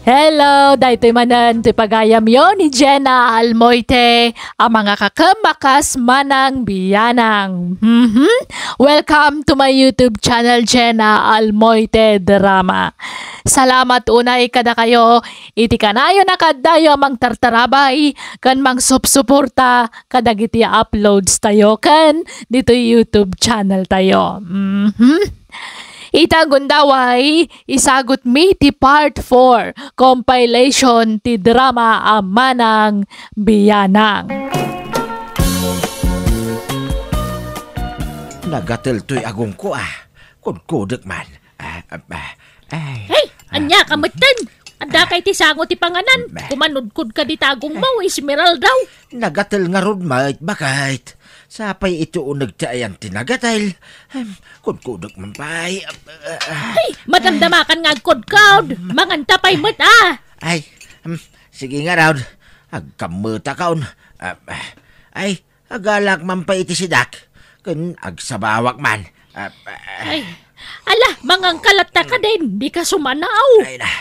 Hello, daytoy manan ti pagayam yon ni Jenna Almoite, ang mga kakamakas manang biyanang. Welcome to my YouTube channel, Jenna Almoite Drama. Salamat unay kada kayo, iti kanayo na kadayo mang tartarabay, kan mang suporta kadagiti uploads tayo kan dito YouTube channel tayo. Ita gundaway, isagot mi ti part 4, compilation ti drama Amanang Biyanang. Nagatil to'y agong ko Kudkudik man. Hey, anya kamatan. Anda kay ti sango ti panganan. Kumanudkud ka di tagong mo, Esmeraldaw. Nagatil nga rod mait bakit. Sapay ito nagtayan tinagatil. Kudkudik man pa'y. Hey, madamdamakan nga agkod-kod. Mangantapay mo't Ay, sige nga raw. Agkamuta kaon. Ay, agalak man pa iti sidak. Kun agsabawak man. Ay, ala, mangang kalata ka din. Di ka sumanaw. Ay na.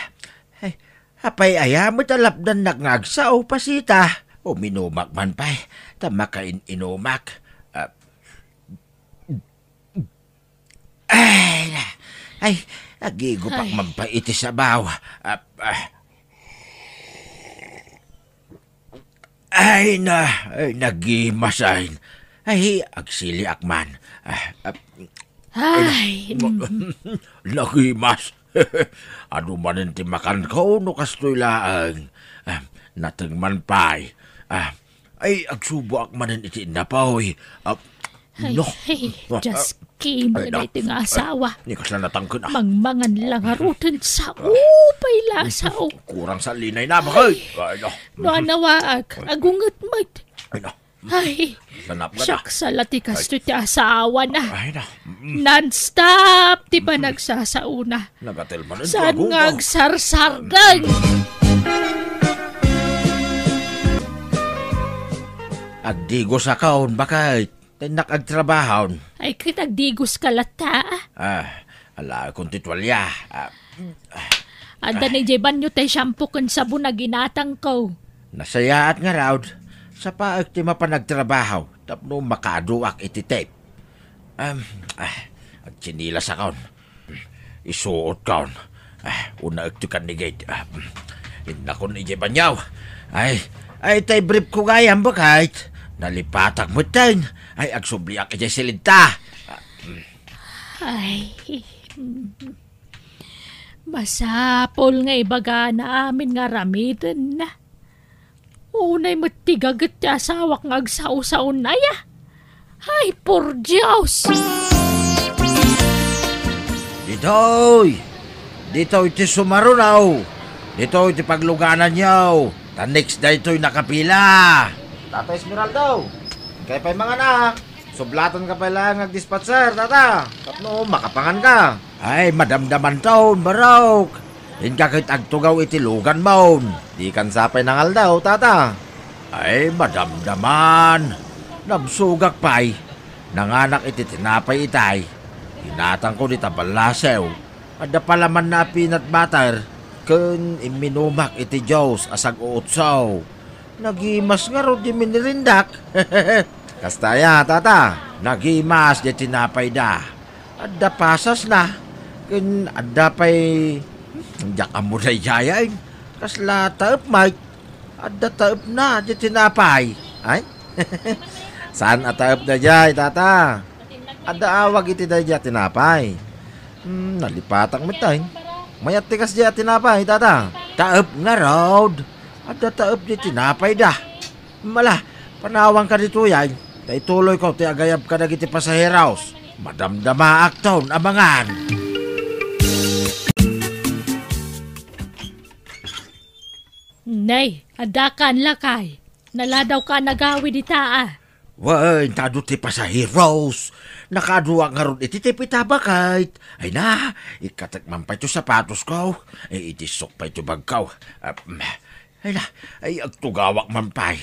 Ay, apay ayamot alapdan nagngagsaw pasita. O minumak man pa'y. Tama ka inumak. Ay, nagigupak man pa iti sabaw. Ay, nagimasahin. Ay, agsili akman. Ay, Nagimas. Ano man ti makan ko, no kastoy laang. Nateng man pa'y. Ay, agsubo akmanin iti napaw. No. hey, just came na ito nga asawa. Ni kasla natangkod Mangmangan lang harutan sa upay lasaw. Kurang sa linay na bakay. Ay, no. No, nawaag. Agungat mat. Ay, no. Ay, Sanap ka na. siyak sa latikas to ti asawa na. Ay, no. Non-stop, di ba nagsasauna? Nagatil man. Saan nga agsarsargan? Agdigo sa kaon bakay. Tinak agtrabahon. Ay, kitagdigos ka lata. Ala kong titwalya. Anda ni Jeban nyo tayo shampoo kan sabon na ginatang ko. Nasayaat nga raw. Sa paag ti mapanagtrabaho. Tapno makaduak iti tape. Agchinila sa kaon. Isuot kaon. Una agtukan ni gate. Inakon ni Jeban yaw. Ay tay brief ko gayam bakit. Nalipatak mo tayo. Ay, agsubliak ka silinta. Ay, masapol nga ibaga na amin nga ramidan na. Unay matigagat ti asawak nga agsaw-saw na ya. Ay, por Diyos! Dito'y ti sumarunaw. Dito'y ti pagluganan yaw. Next day to'y nakapila. Tata Esmeraldaw, kaya pa'y mga anak. Sublatan ka pa lang nag-dispatcher, tata. Tapno, makapangan ka. Ay, madamdaman taon, barok. Hindi ka kahit agtugaw itilugan maun. Di kan sapay nangal daw, tata. Ay, madamdaman. Nabsugak pa'y. Nanganak iti tinapay itay. Hinatang ko di tabalasew. Ada palaman na peanut butter. Kun iminumak iti Diyos asag uutsaw. Nagimas nga ro di minirindak. Kastaya, tata. Nagimas di tinapay da. Adda pasas na. Kun adda pa'y diyak amo na iyayay. Kasla taep, Mike. Adda taep na di tinapay. Ay? Saan ataep na jay, tata? Adda awag iti da jay tinapay. Nalipatak mo tayo. Mayat tikas jay tinapay, tata. Taep nga road. Adda taep di tinapay da. Mala, panawang ka dito yan. Tay tuloy ko, ti agayab ka na giti pasaheraos. Madamdama aktaon, abangan. Nay, adakan lakay. Naladaw ka nagawi di taa. Way, tado ti pasaheros. Nakaduwa nga ron iti tipitabakait. Ay na, ikatakman pa ito sapatos ko. Ay itisok pa ito bagkaw. Ay na, ay agtugawak man pa'y.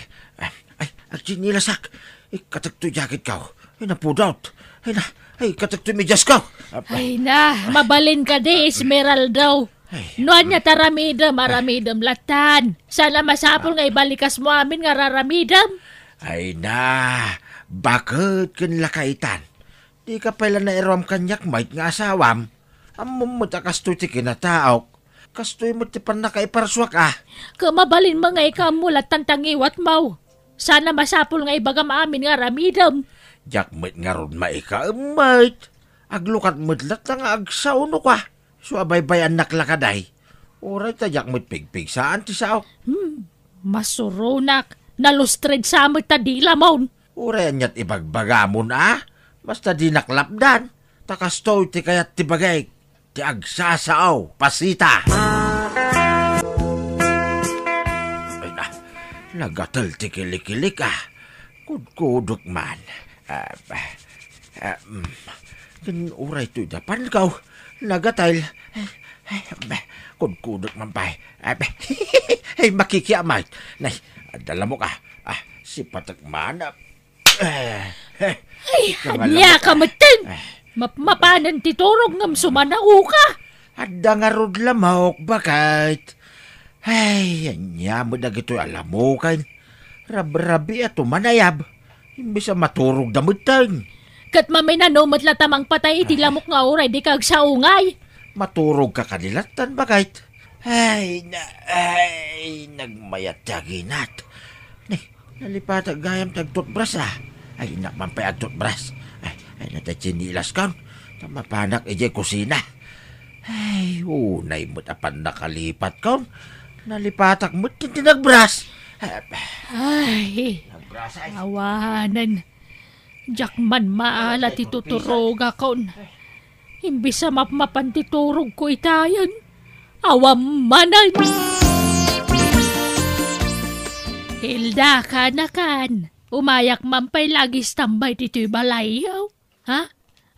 Ay, agchinilasak. Ikatakto jacket ka. Ay napudot. Ay na, ay katakto medyas ka. Ay na, mabalin ka di, Esmeraldaw. Noan niya aramidam latan. Sana masapol nga ibalikas mo amin nga raramidam. Ay na, bakit kanila kaitan? Di ka pala na iram kanyak mait nga asawam. Amom mo ta kastoy ti kinataok. Kastoy mo ti pan nakaiparswak ah. Kamabalin mga ikamulat tantangiwat mau. Sana masapol nga ibagam amin nga ramidam. Jak mait nga ron maika mait. Aglukat mutlat nga agsauno ka. So abay-bayan naklakaday. Oray ta jak mait pigpig saan ti saok. Masurunak. Nalustred sa amit ta dila maun. Oray anyat ibagbagamon ah. Basta di naklapdan. Takastoy ti kayat ti bagay. Ti agsasaaw. Pasita. Ay na. Nagatal ti kilik-kilik ah. Kudkudok man. Oray to'y dapan kaw. Nagatal. Kudkudok man pa. Ay, makikiamay. Nay, dala mo ka. Si Patakman. Ay, hanya ka matin. Mapanan titurog ngam sumanao ka. Adda nga rod lamok, bakit? Ay, anya mo na gito'y alam mo kan. Rab-rabi at manayab. Imbis ang maturog damutang. Kat mamay na no matlatamang patay iti lamok nga oray di kag saungay. Maturog ka kanilatan, bakit? Ay, nagmayat taginat. Nalipat gayam tagtutbras ah. Ay, nakmampay ang tutbras. Ay, natachinilas ka. Mapanak ije kusina. Ay, unay mo't apan nakalipat ka. Nalipatak mo't tinagbras. Ay, Nagbras ay. awanan. Jakman maala tituturog akon. Imbis sa mapmapan titurog ko itayan. Awam manan. Hilda ka na kan. Umayak mampay lagi tambay dito'y balayaw. Ha?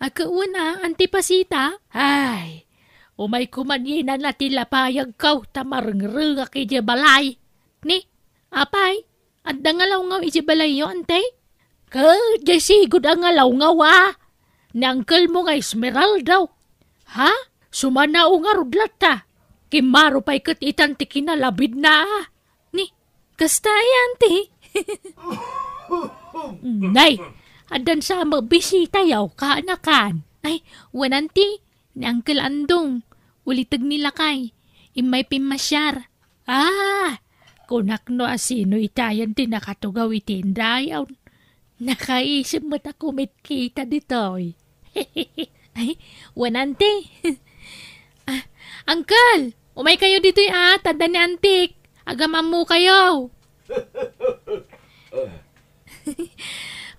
Agkauna, antipasita? Ay, umay kumanyinan na tilapayag kaw tamarngrng akidya balay. Ni, apay, anda nga law iji balay yo, ante? Ka, jasigod ang ngalaw nga wa. Ni uncle mo nga Esmeralda. Ha? Sumanao nga rudlat ta. Kimaro pa'y katitan ti kinalabid na. Ni, kastayan ti. Nay, adan sa magbisita yaw kaanakan. Ay, wananti, ni Uncle Andong. Ulitag nila kay. Imay pimasyar. Kunak no asino itayan ti nakatugaw itindayaw. Nakaisip mo ta kumit kita ditoy. Ay, wananti. Uncle, umay kayo dito'y tanda ni Antik. Agamam mo kayo.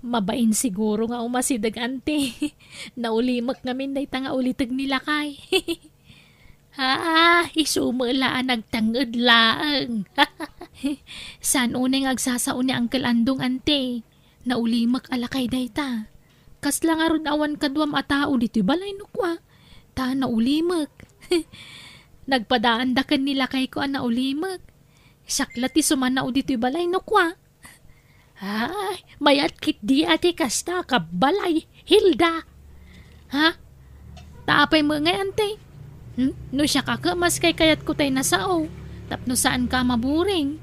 Mabain siguro nga umasidag ante. Naulimak ngamin day tanga ulitag nila kay. Isumulaan nagtangod laang. San uneng agsasaon ni Uncle Andong ante. Naulimak alakay day ta. Kasla nga ron awan kadwam atao dito'y balay nukwa. Ta naulimak. Nagpadaan dakan nila kay ko naulimak. Saklati sumanao dito'y balay nukwa. Ay, mayat kit di ati kasta kabalay, Hilda. Ha? Taapay mo ngay ante. No siya kakamas kay kayat ko tayo nasao. Tapno saan ka maburing.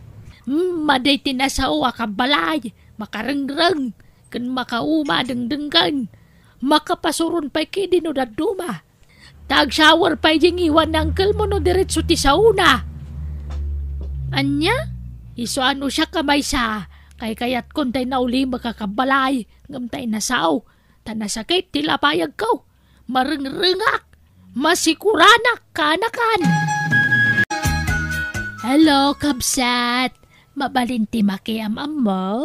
Maday tinasao kabalay. Makarengreng. Kan makauma dengdenggan. Makapasuron pa'y kidi no daduma. Tag-shower pa'y jing iwan ng uncle mo no diretso ti sauna. Anya? Iso ano siya kamay sa... Kay kayat kon tay nauli makakabalay, ngam tay nasaw, tanasakit tilapayag ko, marengrengak, masikuranak kanakan. Hello, kabsat. Mabalinti makiamam mo?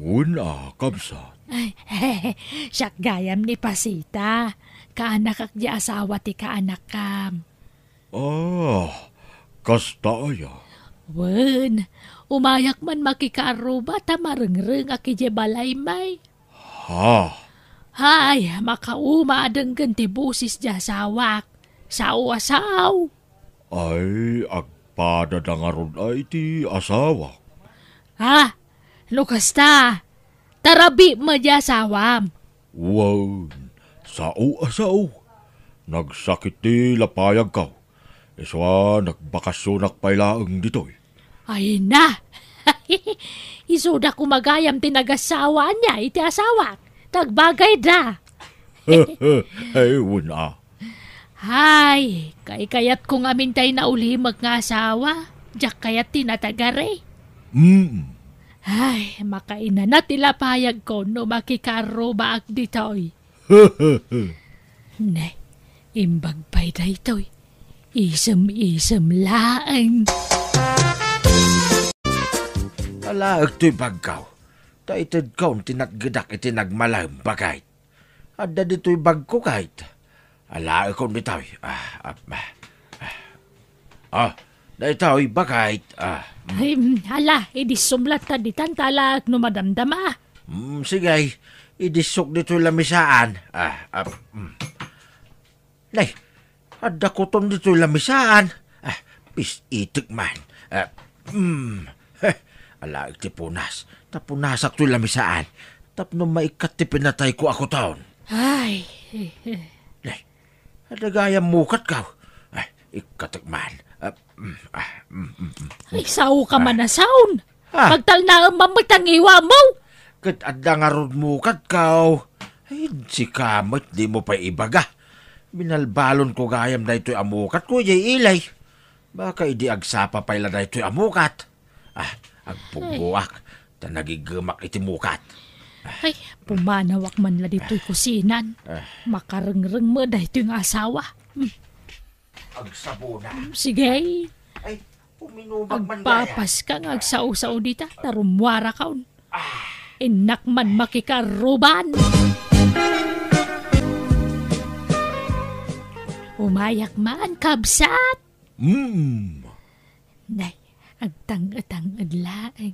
Una, kabsat. Ay, siyak gayam ni Pasita. Kaanak di asawa ti kaanak kam. Kasta aya. Wen, umayak man makikaaruba ta marengreng akije balay may. Hay, makauma adeng ganti busis ja sawak. Sao-asaw. Ay, agpadadangaron ay ti asawa. Lukasta. Tarabi ma ja sawam. Wow, sao-asaw. Nagsakit ti lapayag ka. Iswa nagbakasyonak pailaang ditoy. Ay na! Isuda ko magayam tinagasawa niya, iti asawa. Tagbagay da. Ay, wala. Hay, kayat kong amintay na ulimag nga asawa. Diyak kayat tinatagare. Ay, makaina na tilapayag ko no makikaro baak ditoy. Ne, imbag pa'y da ito'y. Isem-isem laang. Ala, agto'y bagkaw. Taitid kaon tinatgadak iti nagmalang bagay. Adda dito'y bagko kahit. Ala, ikaw nito'y. Dito'y bagay. Ay, hala, idisumlat ta ditan talak no madamdama. Sige, idisok dito'y lamisaan. Nay, adda ko ton dito'y lamisaan. Pis-itik man. Ala, iti punas. Tapunasak to'y lamisaan. Tapno maikat ti pinatay ko ako taon. Ay, Nay, adagayang mukat ka. Ikatikman. ay sao ka man na sound. Ah. Pagtal na mamatangiwa mo. Kat adda nga rod mukat ka. Ay, si kamot di mo pa ibaga. Binalbalon ko gayam na ito'y amukat ko, yay ilay. Baka idi agsapa pala na ito'y amukat. Agpuguak. Ta nagigamak iti mukat. Ay, pumanawak man la dito'y kusinan. Makarengreng mo da ito'y asawa. Agsabuna. Sige, Ay, puminubag man gaya. agpapas ka nga agsaw-saw dita. Tarumwara kaon. Inak man makikaruban. Umayak man, kabsat. Nay, agtang-atang adlaang.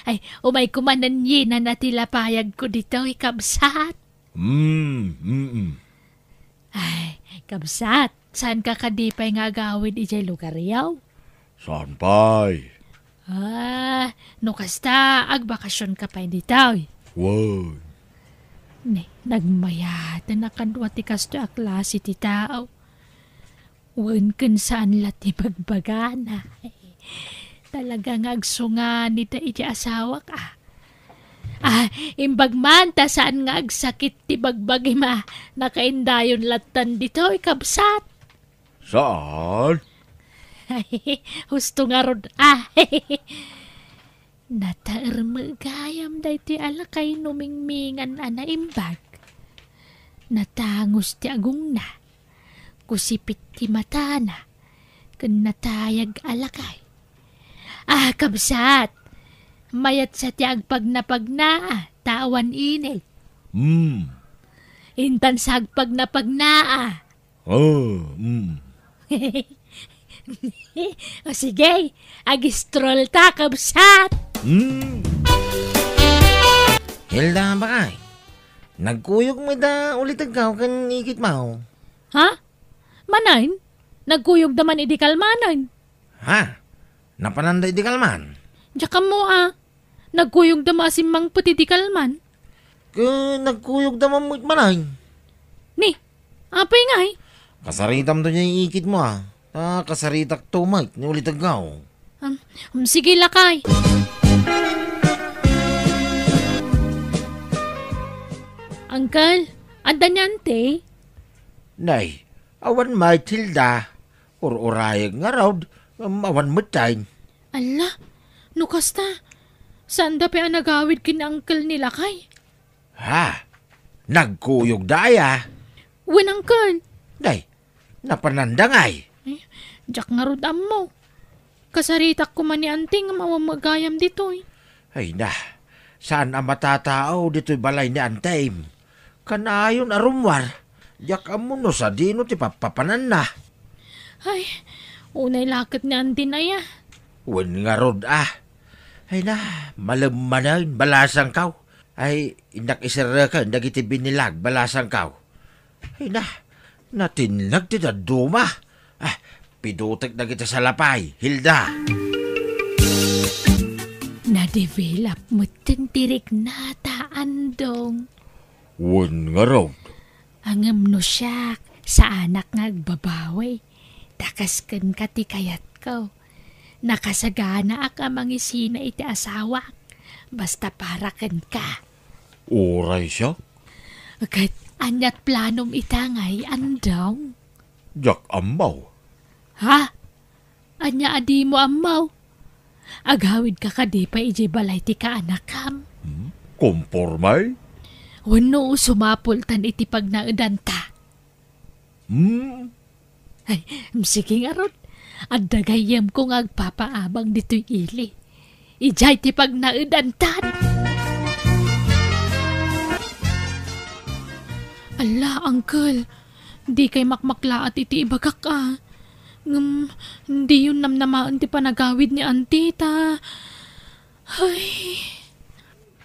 Ay, umay kumanan yina na tilapayag ko dito, kabsat. Ay, kabsat, saan ka kadipay nga gawin ijay lugar yaw? Saan pa'y? No kasta, agbakasyon ka pa dito. Wow. Ne, nagmayatan na kadwa ti kasto a klase ti tao. Wan kun saan lati bagbagana. Talagang agsunga ni ta iti asawa ka. Imbag man ta saan nga agsakit ti bagbagi ma. Nakaindayon latan dito, ikabsat. Saan? Husto nga rod. Nataer magayam da iti alakay numingmingan ana imbag. Natangos ti agong na. Kusipit ti mata na. Kun natayag alakay. Kabsat. Mayat sa ti agpag-napagna. Tawan init. Intan sa agpag-napagna. O sige, agistrol ta, kabsat. Hilda ba kay? Nagkuyog mo da ulit ikaw kan ikit mo. Ha? Manain? Nagkuyog naman idi kalmanan. Ha? Napananda di kalman? Diyak mo nagkuyog naman asimang puti di kalman. Nagkuyog naman mo manay. Ni, apay nga eh. Kasaritam to niya yung ikit mo kasaritak to mate ni ulit ikaw. Sige lakay. Uncle, anda niyante? Nay, awan may Hilda. Urayag nga raw, awan matay. Ala, nukasta. Saan da pa nagawid kin uncle ni lakay? Ha? Nagkuyog daya. Wen uncle. Nay, napanandangay. Diyak nga rod mo. Kasaritak ko man ni anting mawamagayam dito eh. Ay na, saan ang matatao dito'y balay ni Antay? Kanayon arumwar. Yak amo no sa dino ti papapanan na. Ay, unay lakit ni antin na ya. Wen nga rod Ay na, malamanan, balasang kaw. Ay, inak isara ka, nagiti binilag, balasang kaw. Ay na, natinlag ti daduma. Pidutek na kita sa lapay, Hilda. Na-develop mo tintirik na taandong. Wen nga raw. Angam no siya, sa anak nga agbabawi. Takasken ka ti kayat ko. Nakasagana ak amang isina iti asawa. Basta paraken ka. Uray siya? Kat anyat planom itangay andong. Jak amaw. Ha? Anya adi mo amaw? Agawid ka kadi pa iji balay ti kaanakam. Kompormay? Wano sumapultan iti pagnaudanta. Ay, sige nga ron. At dagayam kong agpapaabang dito'y ili. Ijay ti pagnaudantan. Ala, uncle. Di kay makmakla at iti ibagak ah. Hindi yun namnamaan ti panagawid ni Antita. Ay.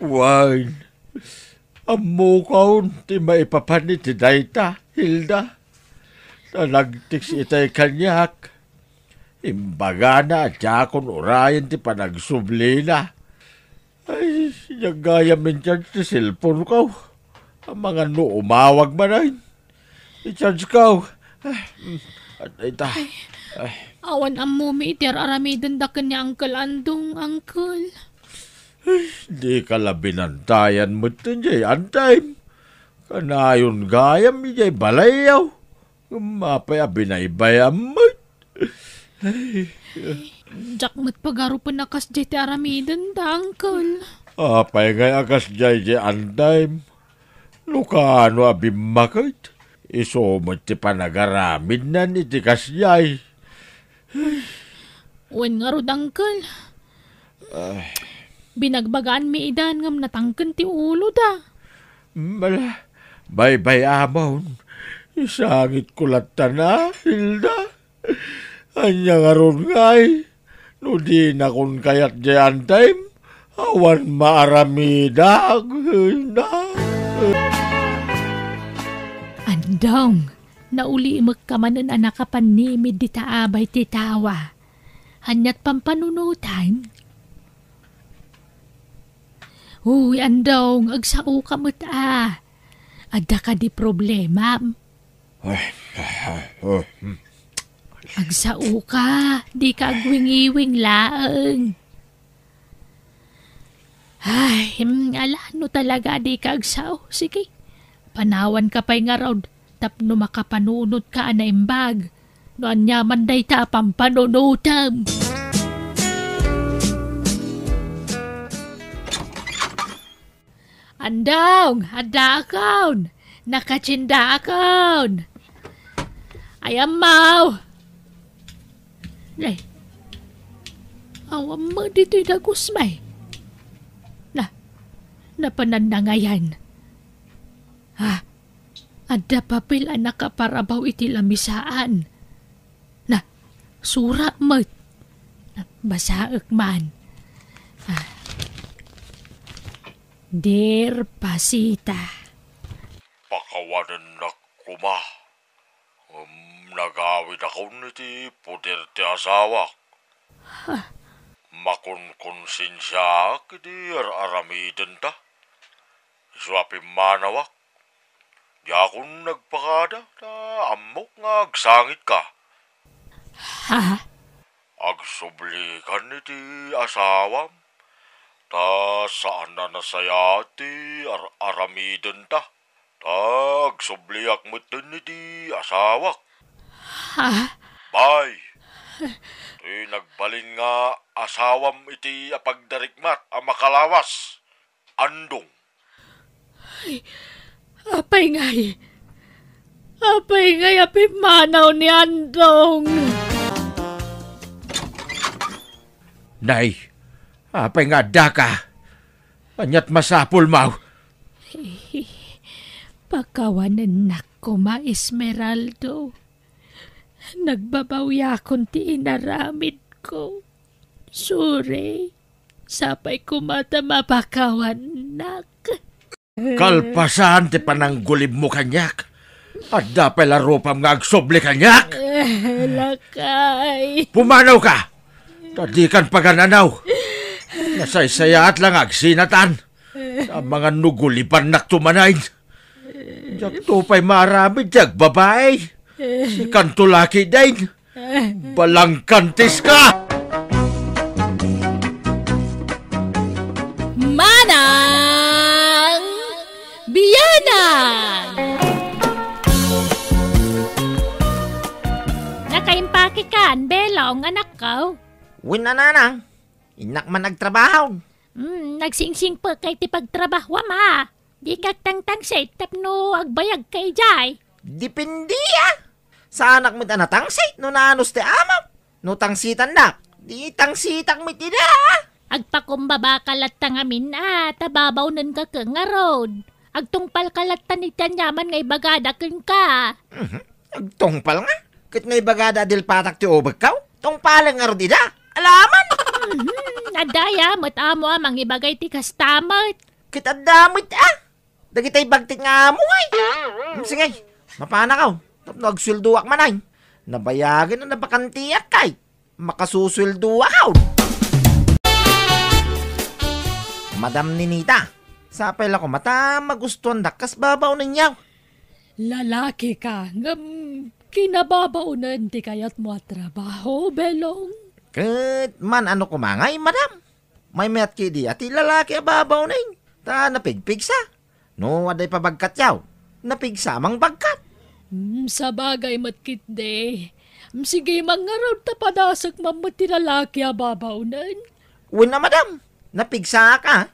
Wine. Amo kaon ti maipapanit ti dayta, Hilda. Nagtiks itay kanyak. Imbaga na at yakon urayan ti panagsubli na. Ay, sinagaya minsan ti cellphone ko. Ang mga umawag man ay. I-charge ko. At ita. Awan ang mumi iti aramidan da kanya Uncle Andong, Uncle. Di ka labinantayan mo ito jay antime. Kanayon gayam jay balayaw. Mapay abinaybayam mo. Jak mo't pagaro pa nakas jay ti aramidan da, Uncle. Apay ngay akas jay antime. Lukano abimakit. Iso mo ti panagaramid na ni ti kasyay. Wen nga rod, Uncle. Binagbagaan mi idan ngam natangken ti ulo da. Mala, bye-bye amon. Isangit kulata na, Hilda. Anya nga ron ngay. No di na kun kayat jayan time. Awan maaramida. Andong, nauli magkamanan anak ka panimid di taabay ti tawa. Hanyat pampanunutan. Uy, andong, agsao ka mo't ah. Adda ka di problema. Agsao ka, di ka agwing-iwing laeng. Ay, ala, no talaga di ka agsao. Sige, panawan ka pa'y nga raw. Tapno makapanunod ka na imbag. No anyaman day ta pampanunutam. Andong, handa akon. Nakachinda akon. Ayam mau. Ay, awam mo dito'y dagusmay. Napanandangayan. Ha? Adda papel anak kaparabaw iti lamisaan. Na, sura mo. Basaak man. Dear Pasita. Pakawanan na kuma. Nagawid ako niti puder ti asawa. Makunkonsensya kiti aramiden ta. Iswapi manawak. Di akong nagpakada na amok nga agsangit ka. Ha? Agsubli ka niti asawam. Ta saan na nasaya ti aramiden ta. Ta agsubliak mo niti asawak. Ha? Bye. To'y nagbalin nga asawam iti apagdarikmat ang makalawas. Andong. Apay ngay. Apay ngay api manaw ni Andong. Nay, apay nga daka. Anyat masapul mau. Pagkawanan na ko ma Esmeraldo. Nagbabawya akong ti inaramid ko. Sorry. Sapay ko mata mapakawanak. Kalpasan ti pananggulib mo kanyak. At dapay larupam nga agsoble kanyak. Lakay. Pumanaw ka. Tadi kan pagananaw. Nasaysayat lang agsinatan. Ang mga nugulipan na tumanayin. Diyak to pa'y marami, diyak babae. Si Kantulaki din. Balangkantis ka! Manang Biyanang! Nakaimpake ka, Belong, anak ko. Win na nanang. Inak man nagtrabaho. Nagsingsing pa kay ti pagtrabaho ma. Di kagtangtang sa tapno agbayag kay Jay. Dipindi Sa anak mo tanatang say, no nanos te amaw. No tangsitan na. Di tangsitak mo tida. Agpakumbaba kalat tangamin tababaw nun ka nga road. Agtungpal kalat tanitan yaman ngay bagada ken ka. Agtongpal nga. Kit ngay bagada dil patak ti obag kaw. Tongpalang nga rodida. Alaman. Nadaya, amo amang ibagay ti kastamot. Kita damit Dagitay bagtit nga mo ay. Sige, mapana kaw. Tapno agsulduak manay. Nabayagin na nabakantiyak kay. Makasusulduak kaw. Madam Ninita, sapay lang ko mata magustuhan dakas babaw ninyaw. Lalaki ka, kinababaunan ti kayat mo at trabaho, Belong. Ket man ano kumangay, madam. May mayat kidi at lalaki ababaw ning. Ta napigpigsa. No, aday pa bagkat yaw. Napigsa mang bagkat. Sa bagay matkit de. Sige mga road ta padasak mamati lalaki ababaunan. Uwan na, madam. Napigsa ka.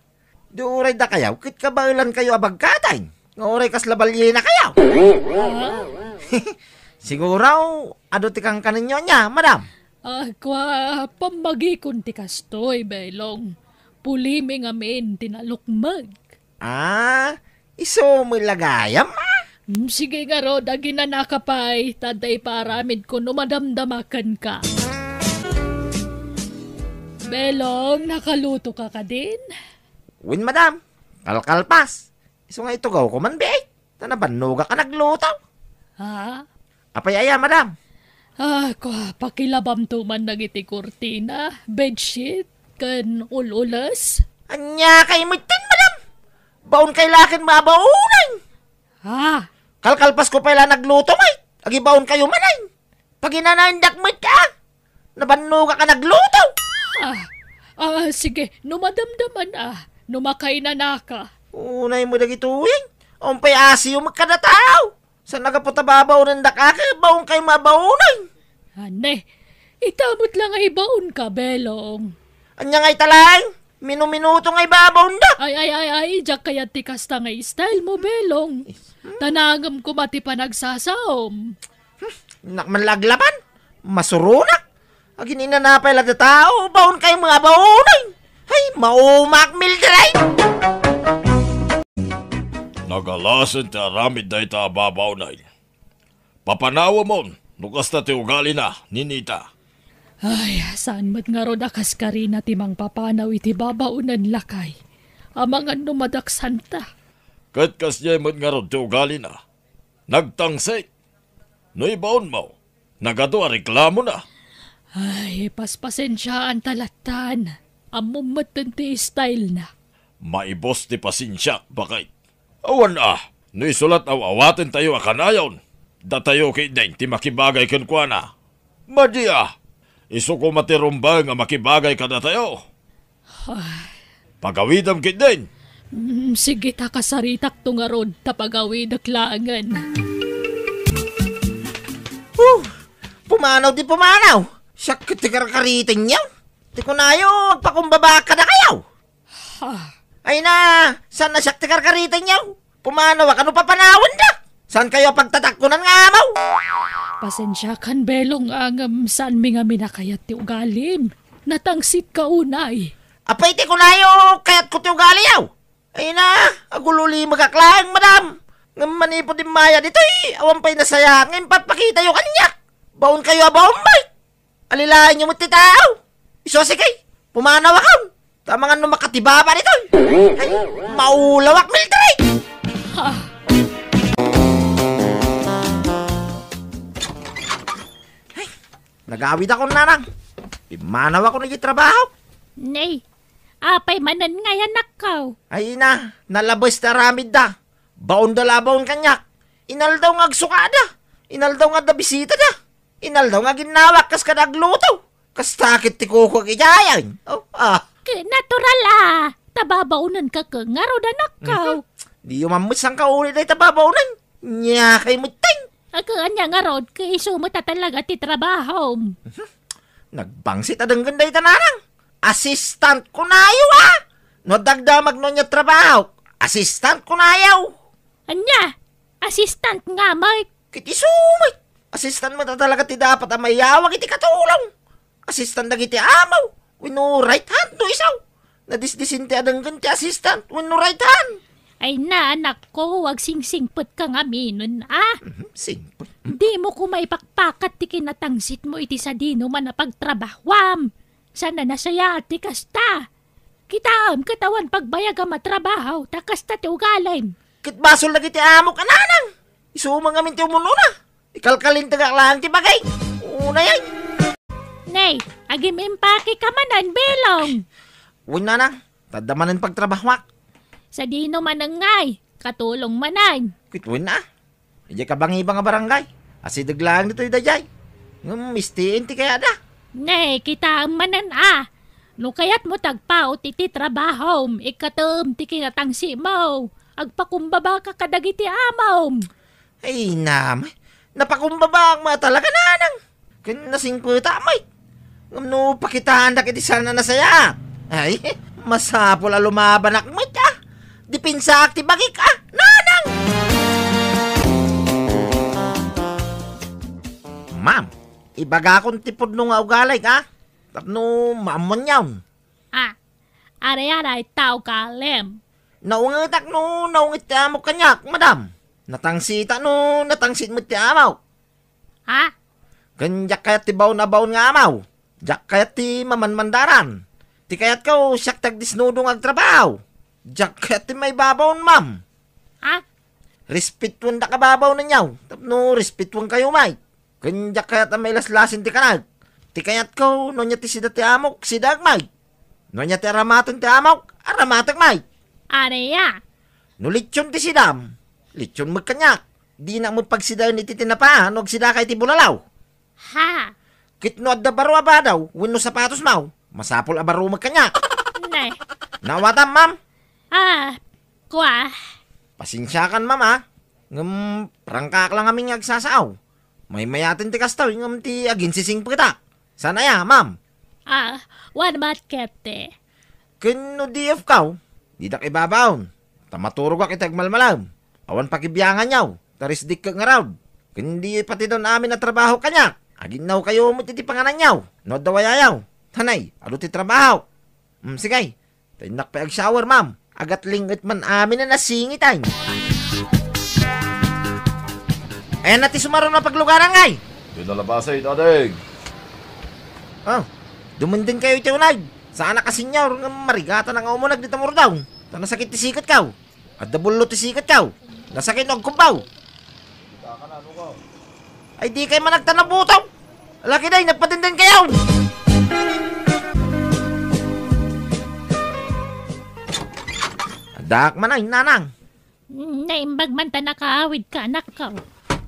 Di uray da kayaw, kit kabalan kayo abagkatay. Nga uray kas labalye na kayaw. Siguro, ado tikang kaninyo niya, madam. Kwa pamagi kun ti kastoy, Belong. Pulimi ngamin tinalukmag. Iso mo lagayam, Sige nga ro, dagi na nakapay, taday paramid ko numadamdamakan ka. Belong, nakaluto ka din? Win, madam. Kalkalpas. Iso nga ito gaw ko man, bey. Tanabanuga ka naglutaw. Ha? Apayaya, madam. Kwa pakilabam tuman nagiti kurtina, bedsheet, kan ululas. Anya kay mutin, madam. Baon kay lakin mabaunan. Ha? Kalkalpas ko pala nagluto, may. Agibaon kayo manay. Pag inanandak mo ka, nabanuga ka nagluto. Sige, numadamdaman numakay na naka. Unay mo dagituin. Umpay asi yung magkadataw. Sa nagapotababaw ng dakaka, baon kayo mabaunan. Ane, itamot lang ay baon ka, Belong. Anya ngay talang. Minuminuto ngay babaw na. Ay, jak kaya tikas ta ngay style mo, Belong. Tanangam ko mati pa nagsasaom. Nakmanlaglaban. Masurunak. Agin inanapay lang na tao. Baon kayo mga baonay. Ay, maumak mildray. Nagalasan ti aramid da ita babaw na. Papanawa mo, nukas na ti ugali na, Ninita. Ay, saan mat nga ro dakas ka rin na timang papanaw iti babaunan lakay. Amangan numadaksan ta. Kat kasya mo nga ro ti ugali na. Nagtangsay. No ibaon mo, nagado reklamo na. Ay, paspasensyaan talatan. Amumatan ti style na. Maibos ti pasensya, bakit? Awan no isulat awaten tayo akanayon. Datayo kay din ti makibagay kan kwa na. Madi iso ko matirumbal nga makibagay ka na tayo. Pagawidam kit din. Sige ta kasaritak to nga rod tapagawid aklangan. Pumanaw di pumanaw. Siyak kitikarkaritin niya. Di ko na yun, pakumbaba ka na kayaw. Ay na, saan na siyak tikarkaritin niya? Pumanaw ka, ano papanawan na? Saan kayo pagtatakkunan nga amaw? Pasensya kan Belong angam saan mi nga minakayat ti ugalim. Natangsit ka unay. Apay ti ko na yun, kaya't ko ti ugali yaw. Ay na, agululi magaklang, madam. Ngam manipo din maya dito awan pa'y nasaya, ngayon papakita yung kanyak. Baon kayo abaon bay. Alilayan niyo mo ti tao. Iso sige, pumanaw ako. Tama nga makatibaba nito. Ay, maulawak military. Ay, nagawid ako nanang. Pimanaw ako nagtitrabaho. Nay, apay manan nga anak ko. Ay nalabas na ramid da. Baon da labaon kanyak. Inal daw ng agsukada. Inaldaw nga da bisita da. Inaldaw nga ginawak kas kadagluto. Kas takit ti kuko kijayan. Oh, Natural Tababaunan ka ngaro da nakaw. Di yung mamusang ka ulit ay tababaunan. Nya kay muteng. Anya nga rod, kay sumata talaga ti trabaho. Nagbangsit adang ganda itanarang. Assistant ko na ayaw No dagdamag no niya trabaho. Assistant ko na ayaw. Anya, assistant nga, Mike. Kiti sumay. Assistant mo talaga ti dapat amayawag iti katulong. Assistant na iti amaw. Wino right hand no isaw. Nadisdisinti adang ganti assistant. Wino right hand. Ay na, anak ko, wag sing-singpot ka nga minon, Singpot? Di mo ko maipakpakat ti kinatangsit mo iti sa dino man na pagtrabahwam. Sana nasaya ti kasta. Kitaam katawan pagbayag ang matrabaho, takasta ti ugalim. Kitbasol lagi ti amo kananang. Isumang amin ti umununa. Ikalkalin tagak lang ti bagay. Una yan. Nay, agim impake ka manan, belong. Wala na. Tadamanan pagtrabahwak. Sa dino manangay, katulong manan. Kitwin na. Ija ka bang ibang barangay. Asidag lang dito idajay. Mistiin ti kaya da. Nay, kita manan No kayat mo tagpaot iti trabaho, ikatom ti kinatangsi mo. Agpakumbaba ka kadagiti amaw. Ay namay. Napakumbaba ang mga talaga nanang. Kinasing ko tamay. No pakitaan na kiti sana nasaya. Ay, masapol lumaban akmit Dipinsa akti bagik nanang! Ma'am, ibaga akong tipod nung ugalay Tapno maamon yawn. Aray-aray tao kalem. Naungitak no, naungit ti amo kanyak, madam. Natangsita no, natangsit mo ti amaw. Ganyak kayat ti baon na baon nga amaw. Jak kayat ti mamanmandaran. Ti kayat ko siyak tagdisnudong agtrabaho. Jak kayat ti may babaon, ma'am. Respetwan da kababaw na nyaw. Tapno, respetwan kayo, may. Ganyak kayat may laslasin ti kanag. Ti kayat ko, no niya ti sida ti amok, sidag, may. No niya ti aramatan ti amok, aramatak, may. Araya. No litsyon ti sidam, litsyon magkanyak. Di na mo pagsidayon iti tinapahan, no sida kay ti bulalaw. Kitno adda baro abadaw, wino sapatos maw. Masapol abaro magkanyak. Nay. Nawatam, ma'am. Kwa. Pasensyakan, ma'am, prangkak lang aming agsasaaw. May mayatin ti kastaw, ngam ti aginsising pagkita. Sana ya, ma'am. What about kete? Kano di of kaw, di dak ibabaon. Tamaturog ka kitag malmalam. Awan pakibiyangan yaw, tarisdik ka nga raw. Kundi pati doon amin na trabaho kanya. Aginaw kayo mo ti panganan yaw. No dawayayaw. Tanay, alo ti trabaho. Sigay, tinak pa ag-shower, ma'am. Agat lingit man amin na nasingitan. Ayan na ti sumaron na paglugaran ngay. Pinalabasay, dadeng. Dumundin kayo iti unay. Sana kasinyaw, marigata na nga umunag dito mo daw. Nasakit ti sikat kaw. At dabulo ti sikat kaw. Nasakit og kumbaw. Ay di kayo managtanabutaw. Laki day, nagpatindin kayo. Dak man ay nanang. Naimbag man ta nakaawid ka, anak ka.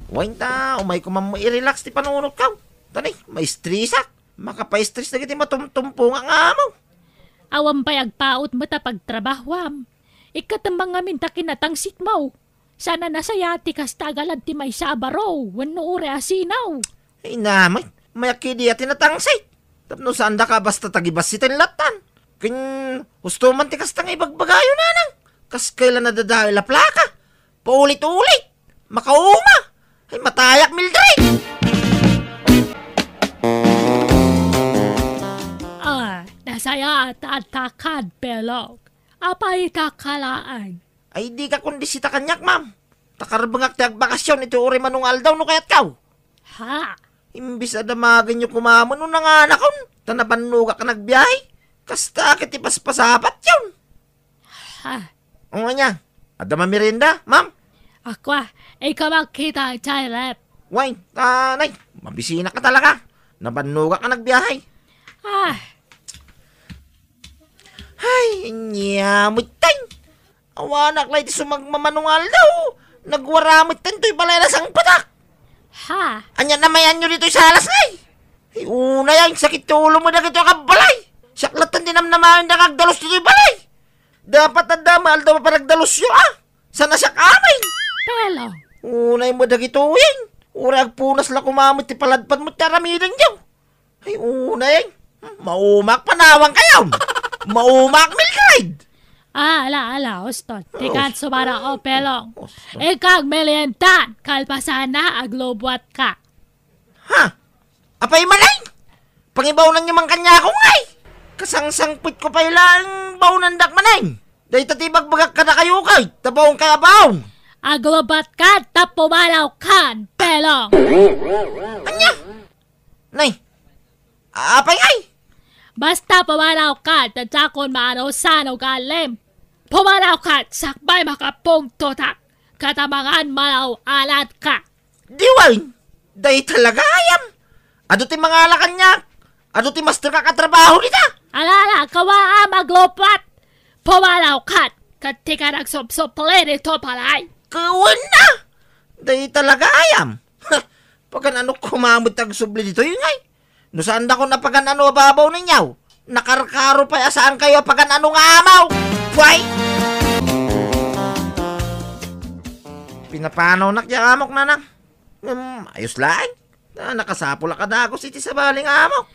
Wain ta, umay ko man i-relax ti panunod ka. Tanay, may stressa. Makapa-stress na kiti matumtumpo nga mo. Awam payagpaot mo ta pagtrabahwam. Ikatambang ngamin ta kinatangsit mo. Sana nasayati kas tagalad ti may sabaro. Wano ure asinaw. Ay namay, mayakidi at tinatangsit. Tapno saan da ka basta tagibas si tinlatan. Kin gusto man ti kas tangay bagbagayo nanang. Kas kailan nadadahil la plaka. Paulit-ulit. Makauma. Ay matayak Mildred. Nasaya at takad pelog. Apay takalaan. Ay di ka kondisita kanyak, ma'am. Takarbangak ti agbakasyon iti uri manung aldaw no kayat kaw. Imbis adamagan nyo kumamon no nanganakon. Tanabanuga ka nagbiyahe. Kasta kiti paspasapat yun. Ang niya, adama merinda, ma'am. Akwa, ikaw makita child. Why, tanay, mabisina ka talaga. Nabanuga ka nagbiyahe. Ay, nyamit tayo. Awanak lang iti sumagmamanungal daw. Nagwaramit tayo ito'y balay na sang patak. Ha? Anya namayan nyo dito sa alas ngay. Ay, una yan, sakit ulo mo na kito kabalay. Saklatan din naman na kagdalos dito yung balay. Dapat ang damal daw pa nagdalos yun Sana siya kamay. Belong. Unay mo na kito yan. Urag punas la kumamit ti paladpan mo taramidan nyo. Ay, unay. Maumak panawang kayo. Maumak milkide. Ala, Oston. Tikan sumara o pelong. Ikag melientan. Kalpasana aglobwat ka. Ha? Apay manay? Pangibaw na niyo mang kanya ako ngay. Kasangsangpit ko pa ilang bawnan dak manay. Dahil tatibag bagak ka na kayo kay. Tabawang kaya bawang. Aglobat ka, tapumalaw kan, pelong. Anya? Nay, apay ngay? Basta pumalaw ka, tatakon maano sano galim. Pumalaw ka, sakbay makapong totak. Katamangan malaw alat ka. Diwain, dahil talaga ayam. Ado ti mga alakan niya. Ado ti master ka katrabaho nita. Alala, kawaa maglopat. Pumalaw ka, katika nagsopsopalin ito palay. Kawan na. Dahil talaga ayam. Pagkan ano kumamot ang subli dito yun ay. No saan da ko na pagkan ano babaw ninyaw. Nakarkaro pa saan kayo pagkan ano nga amaw. Why? Pinapanaw nakya amok na nang. Ayos lang. Nakasapula ka na ako siti sa baling amok.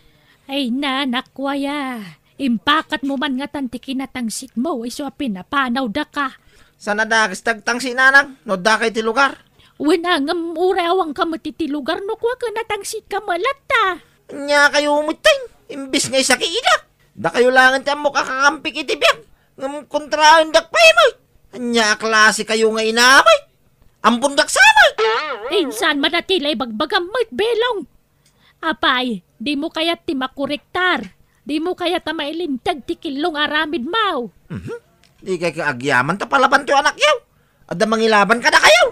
Ay nakwaya. Impakat mo man nga tantikin na tangsit mo. Iso pinapanaw da ka. Sana dagas tagtang sinanang. No da kay ti lugar. Wala nga urawang ka matitilugar no kwa ka natangsit ka malata. Nya kayo umutay. Imbis ngay sa kiidak. Da kayo langan ti amok kakakampik itibiyag. Ngam kontrahan dak pa mo. Nya klase kayo nga inamay. Ampun dak samay. Insan manatilay bagbagamit belong. Apay, di mo kaya ti makurektar. Di mo kaya ta mailintag ti kilong aramid mau. Di kay kaagyaman ta palaban to anak yaw. Adda mangilaban ka na kayo.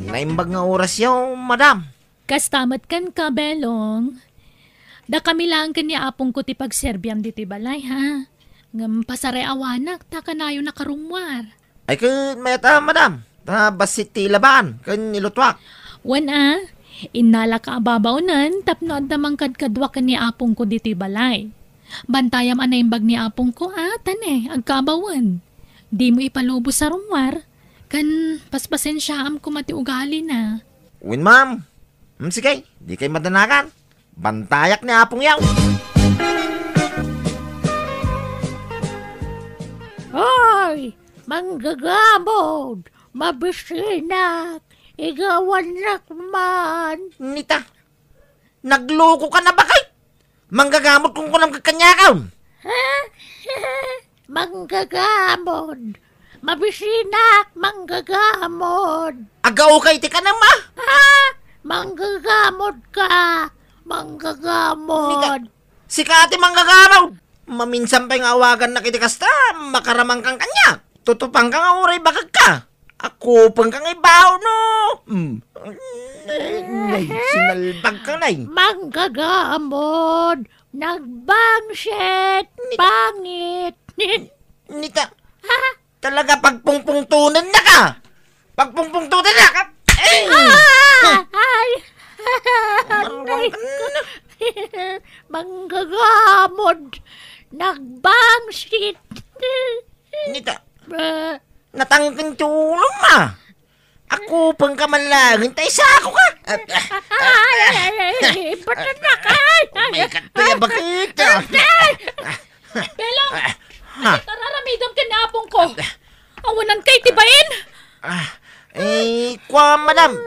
Naimbag nga oras yaw, madam. Kastamat kan ka, belong. Da kami lang kanya apong ko ti pagserbyam diti balay, ha? Ngam pasare awanak, ta kanayo nakarumwar. Ay kun meta, madam. Ta basit ti laban, kun nilutwak. Wana, inala ka ababawnan, tapno at damang kadkadwa ka ni apong ko diti balay. Bantayam anaimbag ni apong ko, tane, agkabawan. Di mo ipalubos sa rumwar, kan paspasensyam ko mati ugali na. Win, ma'am. Sige, di kay madanakan. Bantayak ni apong yaw. Hoy! Manggagamod! Mabisinak! Igawan lakman! Nita, nagloko ka na ba kay? Manggagamot kung kunang kakanyakaw. Manggagamod! Mabisinak! Manggagamod! Agaw kay ti ka na ma. Manggagamod ka! Manggagamod! Si Kati manggagamaw. Maminsan pa yung awagan na kitikasta, makaramang kang kanya. Tutupang kang auray bakag ka. Ako pang kang ibaw, no? Sinalbag ka na Manggagamod! Nagbangsit! Pangit! Nita, talaga pagpungpungtunan na ka. Pagpungpungtunan na ka. Ay! Manggagamod! Nagbangsit! Nita, natangkang tulong ma. Ako pang kamalangin, tayo sa ako ka. Ba't na ka? May kataya bakit? Belong! Tararamidam ka na apong ko. Awanan kay tibain. Kwa madam.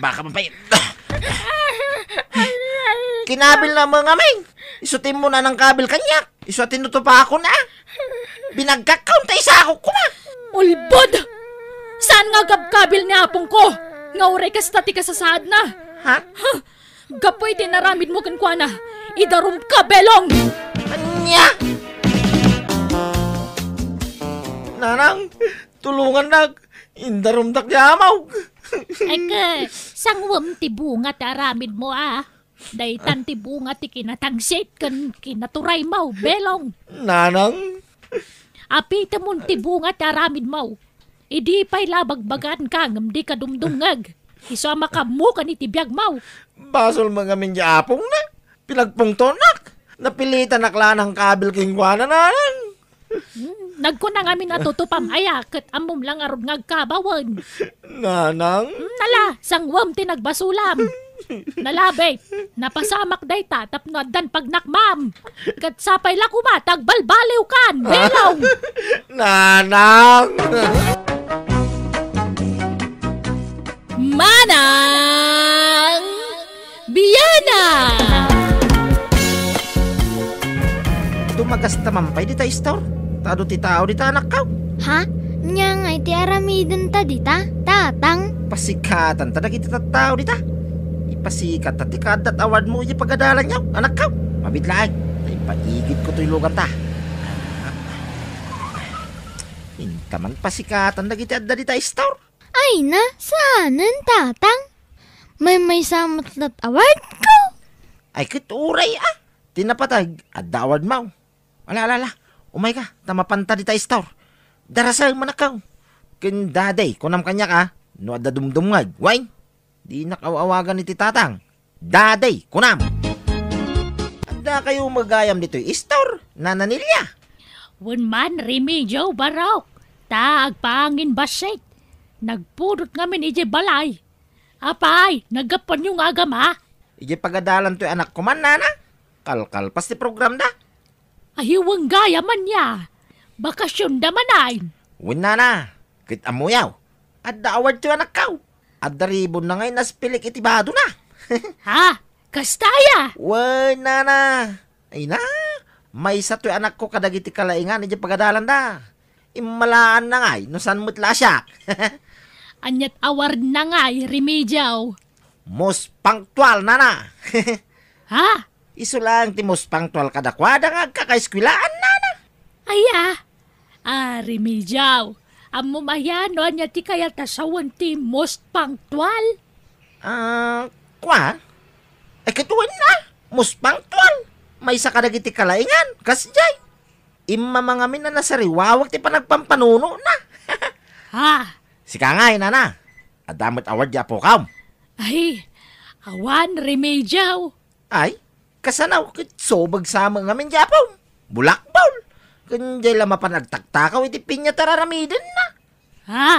Baka mapay. Kinabil na mga may. Isutin mo na ng kabil kanya. Isutin nuto pa ako na. Binagkakaw tayo sa ako kuma. Ulbod! Saan nga gabkabil ni apong ko? Nga uray ka stati ka sa saad na. Ha? Gapoy tinaramid mo kan kwa na. Idarum ka, belong! Anya? Nanang, tulungan na. Indarum takyamaw. Eka, sangwam ti bunga ti aramid mo Daytan ti bunga ti kinatangsit kan kinaturay belong. Nanang? Apita mo ti bunga ti aramid mo. Idi pa'y labagbagan ka ngam di ka dumdungag. Isama ka mo ka ni tibiyag mau. Basol mga minjapong na. Pinagpungtonak. Napilitan nakla ng kabil kingwana nanan. Nagkunang amin natutupam aya ket amom lang arod ngagkabawan. Nanang? Nala, sangwam tinagbasulam. Nalabe, napasamak day tatap no dan pagnakmam. Kat sapay lakuma, tagbalbaliw kan, belaw. Nanang! Manang Biyana! Tumagas tamampay di ta istor. Tado ti tao di ta anak ka. Ha? Nya nga iti aramiden ta dita? Tatang? Pasikatan ta dagiti tattao di ta. Ipasikat ta ti kadat award mo yung pagadalan niyaw, anak ka. Mabitlaay. Ay paigid ko to'y lugar ta. Intaman pasikatan dagiti adda di ta istor. Ay na, saanan tatang? May samatlat award ko? Ay kituray Tinapatag adda award mo. Ala. Umay ka, tamapanta di ta istor. Darasang manakaw. Kindaday, kunam kanya ka, no adda dumdumngag. Why? Di nakawawagan ni titatang. Daday, kunam. Adda kayo magayam dito istor, nananilya. Wan man remedyo barok. Taag pangin basit. Nagpudot ngamin ije balay. Apay, nagapan yung agama. Ije pagadalan to'y anak ko man, nana. Kalkal pas ti program da. Ahiwang gaya man niya. Bakasyon da manay. Win nana, kit amuyaw. Adda award to'y anak kaw. Adda ribon na ngayon naspilik itibado na. Ha? Kastaya? Wan nana. Ay na, may isa to'y anak ko kadagiti kalaingan ije pagadalan da. Imalaan na ngay, no san mutla siya. Anyat award na nga, remedyaw. Most punctual, nana. Ha? Iso lang ti most punctual kadakwada nga kakaeskwilaan, nana. Aya. Remedyaw. Amo mayano anya ti kaya tasawan ti most punctual. Kwa? Ay katuwan na. Most punctual. May isa kadagiti kalaingan. Kasjay. Imamangamin na nasariwawag ti panagpampanuno na. Ha? Sika ngay, nana. Adamot award ya po kam. Ay, awan remedyaw. Ay, kasanaw kit sobag sama ngamin japon. Bulakbol. Kunjay lama pa nagtaktakaw iti pinya tararamiden na. Ha?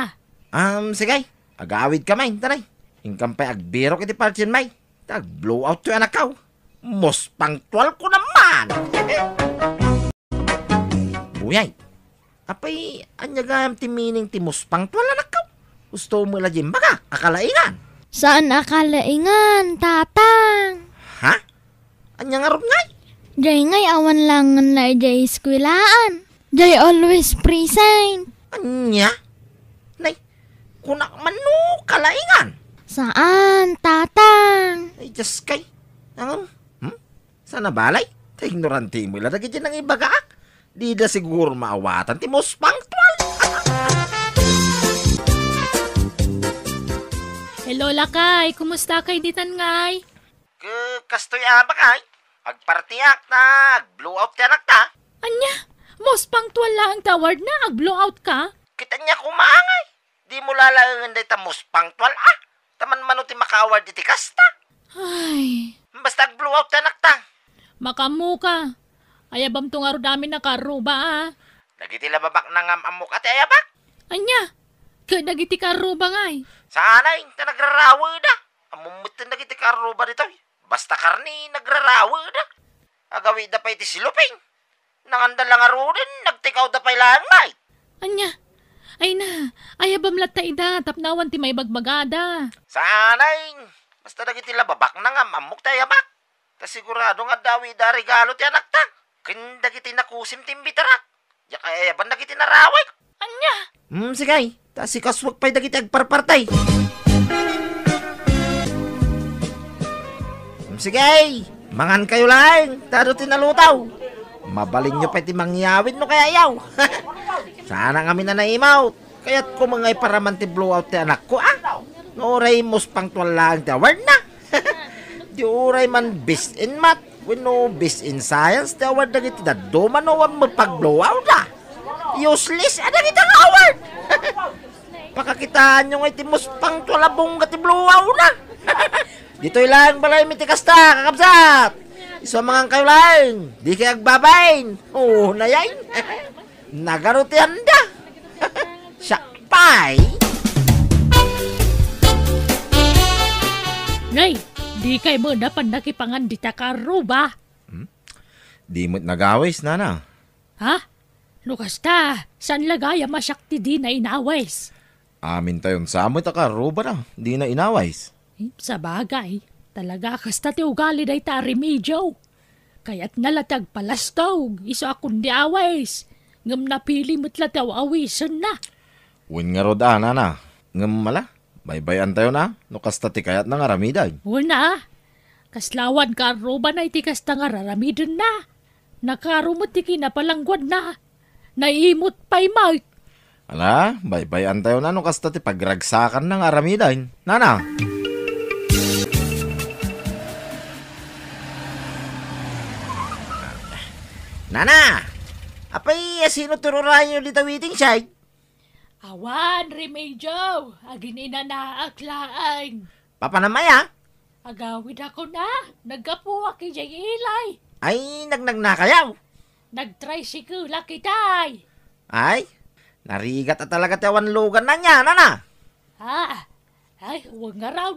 Sige. Agawid ka may, taray. Ingkampay agbiro kiti partin may. Tag blow out to anak kaw. Most punctual ko naman. Buyay. Apay, anyagayam ti meaning ti most punctual anak kaw. Gusto mo lajim baka, akalaingan. Saan akalaingan, tatang? Ha? Anya nga ron ngay? Jay ngay awan langan na jay eskwilaan. Jay always present. Anya? Nay, kunak man no, kalaingan. Saan, tatang? Ay, just kay. Sana balay? Ta ignorante mo ilalagay dyan ng ibagaak. Di da siguro maawatan ti most punctual. Hello lakay, kumusta kay ditan ngay? Kastoy abak ay. Agpartiyak na, ag-blow out ti anak ta. Anya, most punctual lang taward na, ag-blowout ka? Kita niya kumaangay. Di mo lalalangan day ta most punctual Taman mano ti maka-award iti kasta. Ay, Basta ag-blow out ti anak ta. makamu ka. Ayabam tong aro dami na karuba Nagiti lababak na ngam amok ati ayabak. Anya, nagiti karuba ngay. Sanay, ta nagrarawa da. Amumutin nagiti karuba dito. Basta karni, nagrarawa da. Agawi da pa iti siluping. Nangandal lang arurin, nagtikaw da pa ilang may. Anya, ay na, ayabam lata ida, tapnawan ti may bagbagada. Sanay, basta nagiti lababak na ngam amok ti ayabak. Ta sigurado nga dawi da regalo ti anak ta. Kindagiti nakusim ti imbitarak. Ya kaya ban nagiti naraway. Anya, Sige, ta si kaswag pa'y dagiti agparpartay. Sige, mangan kayo lang, tado tinalutaw. Mabalin nyo pa'y ti mangyawin no kaya yaw. Sana kami na naimaw. Kaya't ko mga iparaman ti blowout ti anak ko Noray most punctual lang ti award na. Di uray man best in math, no best in science, ti award na giti daduma no wan magpag-blowout Useless, dagiti award. Pakakitaan nyo nga itimos pang tulabong katibluwaw na. Dito'y lang balay mitikas ta, kakabsat. Isa mga kayo lang, di kayo agbabain. Oo, nayayin. Nagarutihan da. Sakpay. Nay, di kay mo na pandakipangan di ta karo ba? Di mo't nagawis, nana. Ha? Lukas ta, saan lagaya masyakti di na inawais? Amin tayon sa amoy takaro ba na? Di na inawais. Sa bagay, talaga kasta ti ugali day ta remedyo. Kaya't nalatag palastog, iso akong di awais. Ngam napili mo't lataw awisan na. Win nga roda, nana. Ngam mala, baybayan tayo na. No kasta ti kayat na nga ramiday. Una, kaslawan ka roba na iti kasta nga raramidin na. Nakarumot ti kinapalangguad na. Naimot pa'y Mike. Ala, baybayan tayo na. No kasta ti pagragsakan ng aramiday. Nana. Nana! Apay, sino tururayan yung litawiting siyay? Awan, remedyo. Agin ina na aklaan. Papanamaya? Agawid ako na. Nagkapuwa ki jay ilay. Ay, nagnag kayaw. Nag-tricycle kitay. Ay, narigat na talaga tawan lugan na niya, nana. Ha? Ay, huwag nga raw.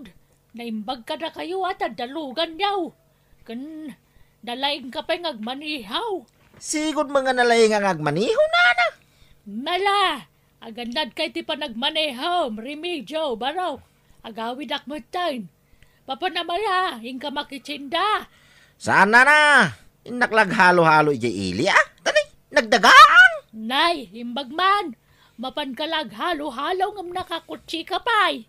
Naimbag ka na kayo at dalugan yaw. Kan, dalaing ka pa'y ngagmanihaw. Sigod mga nalayang ang agmaniho, nana. Mala, agandad kay ti pa nagmanihaw. Remedyo, baraw. Agawid akmatan. Papanamaya, ingka makitsinda. Saan, nana? Inaklag halo-halo ijay ili, ah? Tanay, nagdagaan. Nay, imbag man. Mapankalag halo-halo ngam nakakutsi ka pa'y.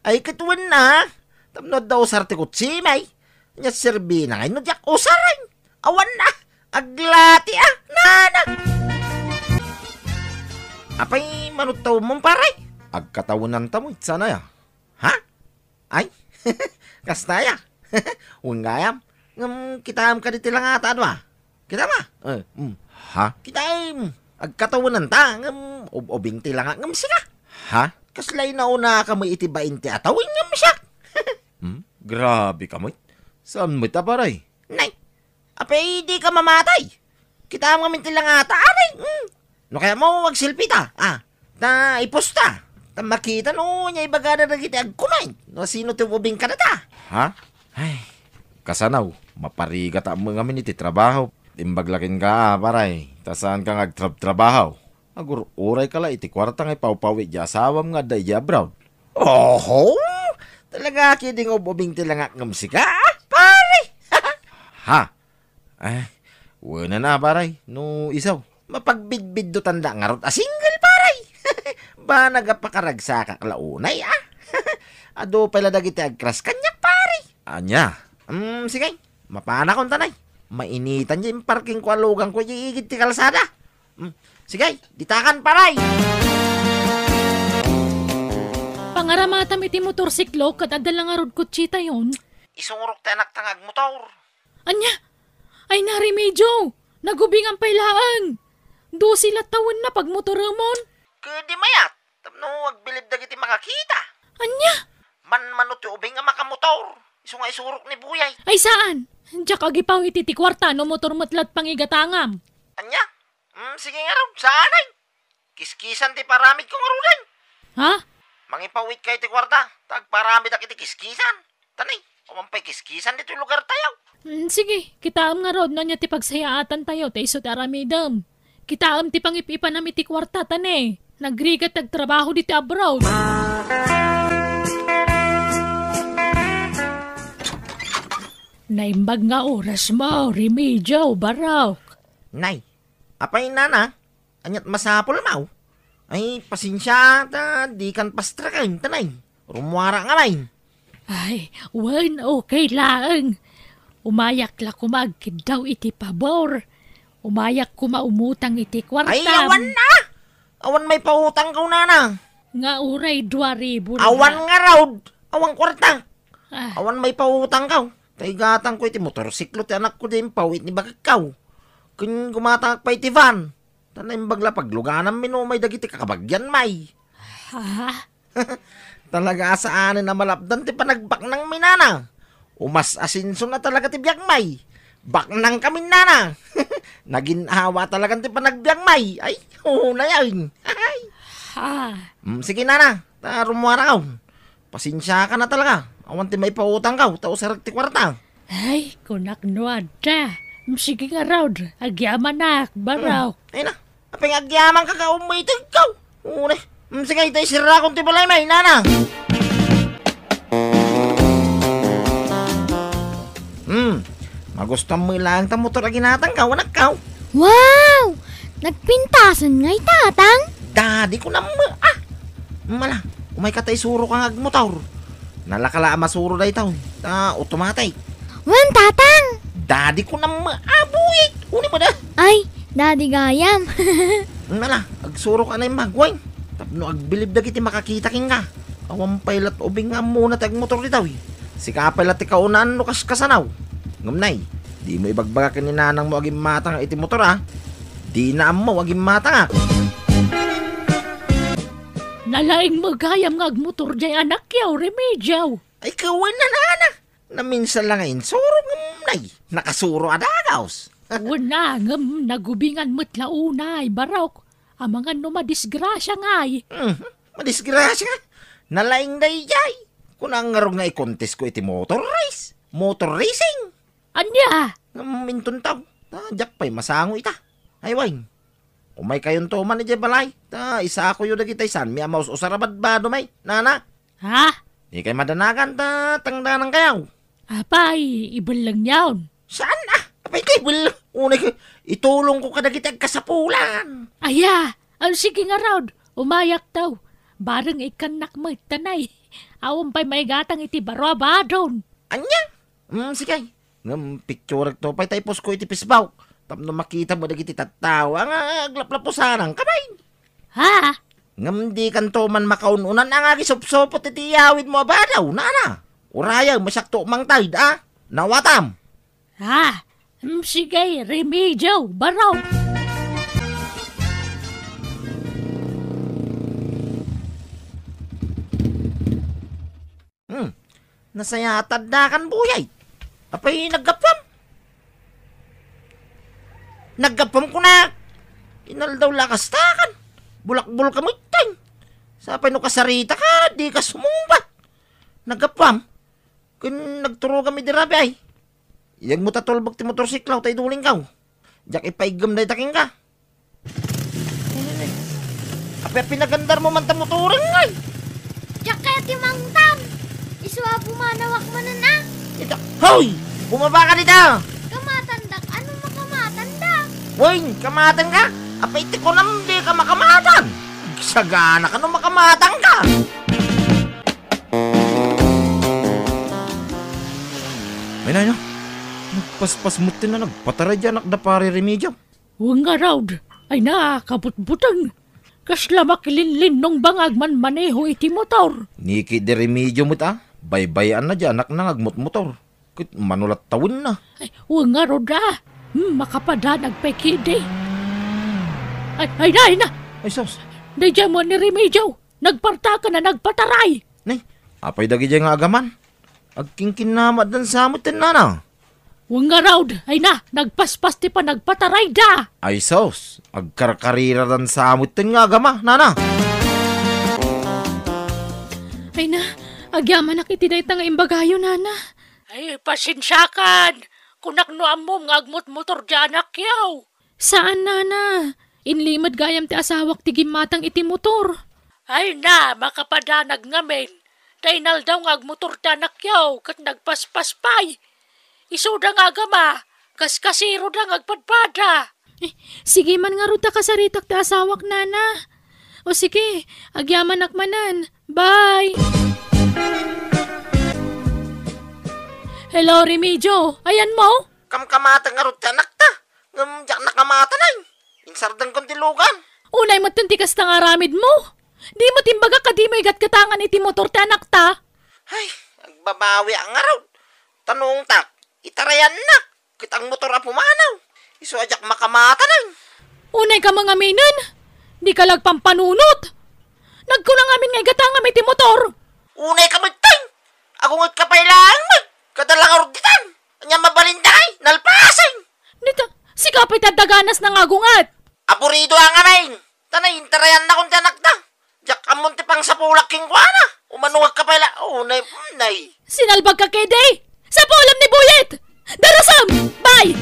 Ay, katuwan na. Tamnod daw sarte kutsi, may. Nya serbi na ngayon, diyak usaray. Awan na. Aglati, ah, nana. Apay, manutaw mong paray. Agkatawunan tamo, sana ya. Ha? Ay, kastaya. Ungayam. Ngam, kitam ka diti lang ata, ba? Kita ma? Ha? Kitam. Agkatawunan ta. Ngam, obing ti lang ngam sika. Ha? Kaslay na una ka mo iti 20 atawin ngam siya. Grabe ka mo. Saan mo ita paray? Nay, apay di ka mamatay. Kita mo minti lang ata, aray. No kaya mo wag silpi ta. Ta iposta. Ta makita no niya ibagada na kita agkumay. No sino ti ubing ka na ta? Ha? Ay, kasanaw. Mapariga ta mo ngamin iti trabaho. Imbaglakin ka, paray. Ta saan ka ngagtrabaho? Agur uray kala iti kwarta ngay pawpawi di asawam nga da iyabraw. Oho! Talaga kidding ubing tilangak ngam sika, pare! Ha? Ay, wala na, paray. No, isaw. Mapagbidbid do tanda nga rot a single, paray. Ba nagapakaragsa kaklaunay, ah. Ado pala dagiti agkras kanyak, paray. Anya? Sige. Mapana kong tanay. Mainitan dyan yung parking ko alugang ko yung igit ti kalsada. Sige, ditakan, paray. Pangaramatam iti motorsiklo kat adala nga rod kutsita yon. Isungurok tayo tangag motor. Anya? Ay narimedyo! Nagubing ang pailaan! Do sila tawon na pag motoramon! Kadi mayat, tapno agbilib dagiti makakita. Anya? Man-manot yung ubing nga makamotor. Iso nga isurok ni Buyay. Ay saan? Diyak agipaw iti tikwarta no motor matlat pangigatangam. Anya? Sige nga raw, saan ay? Kiskisan ti paramid kong arulan. Ha? Mangipawit kay ti kwarta, tagparamid ak iti kiskisan. Tanay, umampay kiskisan dito lugar tayo. Sige, kitaam nga rod no niya ti pagsayaatan tayo ta iso ti aramidam. Kitaam ti pangipipan nami ti kwarta tane. Nagrigat tagtrabaho diti abroad. Naimbag nga oras mo, remedyo, barok. Nay, apay nana, anyat masapol mau. Ay, pasensya, di kan pastrakain, tanay. Rumwara nga lain. Ay, wan okay lang. Umayak la kumagkid daw iti pabor. Umayak kumaumutang iti kwartam. Ay, awan na! Awan may pautang ka nana. Nga uray 2,000 Awan nga raw, awan kwarta. Ah, Awan may pautang ka. Taigatang ko iti motorsiklo, ti anak ko din pawit ni bakakaw. Kun gumatang pa iti van. Tanay bagla pagluganan minumay dagiti kakabagyan may. Ha? Talaga saan na malapdan ti panagbak ng minana. Umas asinso na talaga ti biyagmay. Baknang kami nana. Naginawa talaga ti panagbiagmay. Ay, na yan. Ay. Ha? Sige nana, tarumara ka. Pasensya ka na talaga. Awan ti may pautang ka, tao sarag ti kwarta. Ay, kunak no ada. Sige nga raw, agyaman na, baraw. Ay na, apeng agyaman ka ka, umitig ka. Une, sige, tayo sira kong ti balay may nana. Magustuhan mo ilang ta motor aginatang ka, wanak ka. Wow! Nagpintasan nga'y tatang? Daddy ko na mala, umay ka tayo suro kang agmotor. Nalakala masuro na itaw, automatic. Wan tatang! Daddy ko na buwit. Uni mo na. Ay, daddy gayam. Mala, agsuro ka na yung magway. Tapno agbilib na kiti makakita king ka. Awang pailat ubing nga muna tag motor itaw. Si kapailat ikaw unaan no kasanaw. Ngamnay, di mo ibagbaga kininanang mo aging mata nga iti motor Di na mo aging mata nga. Nalaing magayam nga agmotor jay anak yaw, remedyaw. Ay kawin na nana. Na minsan lang ngayon, suro ngamnay. Nakasuro adagaws. Wala ngam nagubingan mo't launay, barok. Ang mga numadisgrasya nga'y. Madisgrasya nga. Nalaing day jay. Kung ang ngarong nga i-contest ko iti motor race. Motor racing. Anya? Mintun taw. Diyak pa'y masango ita. Ay wain. Umay kayon to man iti balay. Isa ako yun nagitay san. May amaus o sarabad ba dumay. Nana. Ha? Di kay madanagan tangdanan kayaw. Apay, ibal lang yawn. Saan Apay kay bul. Unay ko. Itulong ko kadagitag kasapulan. Aya, ang sige nga raw, umayak daw. Barang ikanak mo tanay. Awang pa'y may gatang iti barwa doon. Anya? Sige. Picture to pa'y typos ko iti pisbaw. Tapno makita mo dagiti tattawa nga aglaplapusanang kamay. Ha? Ngam di kanto man makaununan ang agisopsopot iti yawid mo ba daw, nana? Urayang masakto mang tayd, Nawatam. Ha? Sige, remedyaw, baraw. Nasaya tadakan buyay. Apay naggapam. Naggapam ko na. Inal daw lakas takan. Bulakbul ka mo itay. Sapay no kasarita ka, di ka sumumbat. Naggapam. Kun nagturo kami dirabi ay. Iyag mo tatulbag ti motorsiklaw tay duling kaw. Diyak ipaigam day taking ka. Apay pinagandar mo man ta motorin ngay. Jaketi mangtam! Iswa pumanawak manan Ito. Hoy! Bumaba ka dito! Kamatandak, ano makamatandak? Woy! Kamatan ka? Apay ti ko naman di ka makamatan! Sagana ka nung makamatan ka! Ay na, nagpaspas mo na nagpatara dyan nakdapari remedyo. Huwag nga raw, ay nakakabutbutang. Kasla makilinlin nung bangag man maneho iti motor. Niki de remedyo mo baybayan na dyan nangagmot motor. Kit manulat tawin na. Ay, huwag nga raw makapada nagpekide. Ay na! Ay sos. Dayjay mo ni remedyo. Nagparta ka na nagpataray. Nay, apay dagi dyan nga agaman. Agkingkinamad dan samot din na. Huwag nga raw, ay na, nagpaspas ti pa nagpataray da. Ay sos, agkarkarira dan samot din nga agama, nana. Ay na, agyaman na kiti dayta nga imbagayo, nana. Ay, pasensyakan. Kunak no amom nga agmot motor dyan akyaw. Saan, nana? Inlimad gayam ti asawak ti gimatang iti motor. Ay na, makapadanag ngamin. Dainal daw nga agmotor dyan akyaw kat nagpaspaspay. Isuda nga gama, kaskasiro da nga agpadpada. Sige man nga ruta kasaritak ti asawak, nana. O sige, agyaman akmanan. Bye! Hello, Remedyo. Ayan mo? Kamkamata nga ron tiyanak ta. Diyak nakamata na yun. Insardang kong tilugan. Unay mo tintikas ta nga ramid mo. Di mo timbaga ka di may gatkatangan iti motor tiyanak ta. Ay, agbabawi ang nga ron. Tanong tak, itarayan na. Kitang motor a pumanaw. Iso ajak makamata na yun. Unay ka mga minan. Di ka lagpampanunot. Nagkulang amin nga igatanga may timotor. Unay ka magtay. Ako nga't kapailangan mag. Kadalang aruditan. Anya mabalinday. Nalpasan. Nita, si kapay tadaganas na ngagungat. Apurido ang amain. Tanay, intarayan na kong tiyanak na. Diyak amunti pang sa pulak king kuana. Umanuwag ka pala. Unay. Sinalbag ka kede. Sa pulam ni Buyet. Darasam! Bye!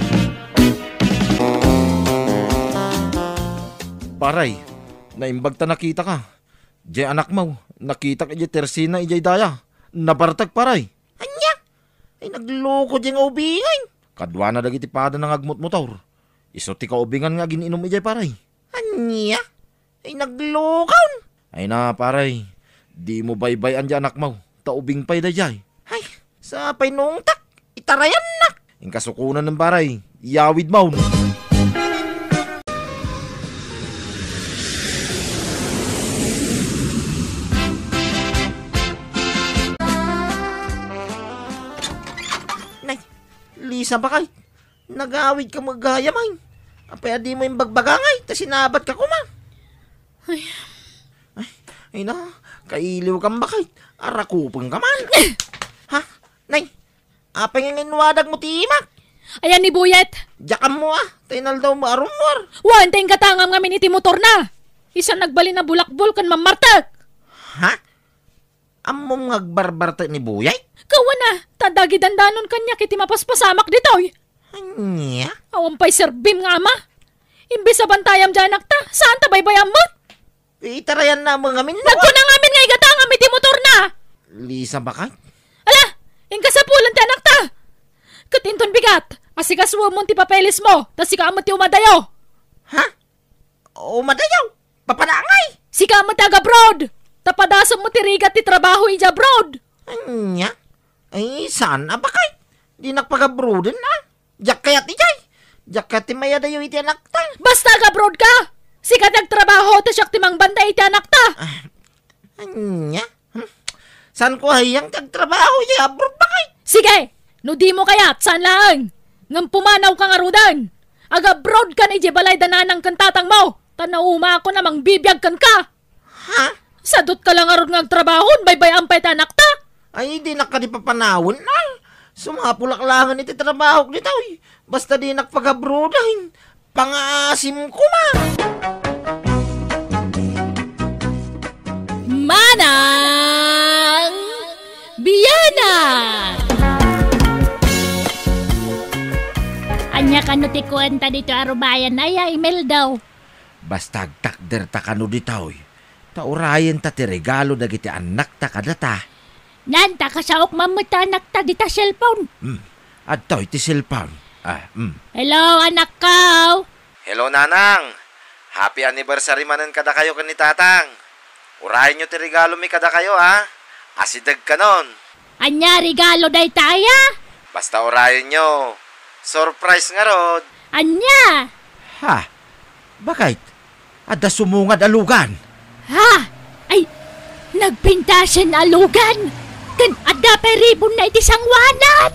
Paray, naimbag ta nakita ka. Jay anak mo, nakita ka ijay tersina ijay daya. Nabartag paray. Anya? Ay nagloko diyang ubingay. Kadwa na dagiti pada ng agmot motor. Iso ti ka ubingan nga giniinom ijay paray. Anya? Ay naglokaw. Ay na paray, di mo baybayan di anak mo. Taubing pa'y dayay. Ay, sa painungtak. Itarayan na. Yung kasukunan ng paray, yawid mo. Nay, Lisa ba kay? Nag-aawid ka maghayamay. Apaya di mo yung bagbagangay, ta sinabat ka kuma. Ay na, kailiw kang bakay. Arakupang ka man. Ha? Nay, apay nga inwadag mo timak. Ayan ni Buyet. Diyakan mo tainal daw mo arumor. Wanteng katangam nga miniti motor na. Isa nagbali na bulakbol kan mamartak. Ha? Amom ngagbarbarta ni Buyay? Kawan na, tadagi dandanon kanya kiti mapaspasamak ditoy. Anya? Awan pa'y serbim nga ama. Imbis sa bantayam dyan akta, saan tabaybayam mo? Itarayan na mga min. Nagkunang amin nga igatangam iti motor na. Lisa ba kay? Ala, ingkasapulan dyan akta. Katinton bigat, asikaswo mo ti papeles mo, tas sikamot ti umadayo. Ha? O madayaw? Papadangay? Sikamot taga-broad. Tapadasam mo ti rigat ti trabaho ija broad. Anya? Ay, saan ba kay? Di nakpagabroden na. Diyak kayat ijay. Diyak kayat ti maya dayo iti anak ta. Basta ka-broad ka. Sikat nagtrabaho, tas siyak ti mangbanda iti anak ta. Anya? Saan ko hayang kagtrabaho ya abroad ba kay? Sige, no di mo kayat, saan lang? Ngam pumanaw ka nga rudan. Aga-broad ka na iji balay dananang kantatang mo. Tanauma ako namang bibiyag kan ka. Ha? Sadot ka lang arod ng trabahon, baybay ampay tanak ta. Ay, di nakadipapanawon na. Sumapulaklangan iti trabaho nito. Basta di nakpagabrodahin. Pangasim ko ma. Manang Biyana! Anya kano ti kuwenta dito arubayan ay email daw. Basta takder ta kano ditaw. Taurayan ta ti regalo dagiti anak ta kadata. Nanta kasaok mamuta anak ta dita cellphone. At to'y ti cellphone. Hello anak kaw. Hello nanang. Happy anniversary manan kada kayo kan ni tatang. Urahin nyo ti regalo mi kada kayo ha. Asidag ka nun. Anya regalo day taya. Basta urahin nyo. Surprise nga rod. Anya. Ha? Bakit? Ada sumungad alugan. Ha? Ay, nagpintasan alugan. Kan ada pa ribon na iti sangwanan.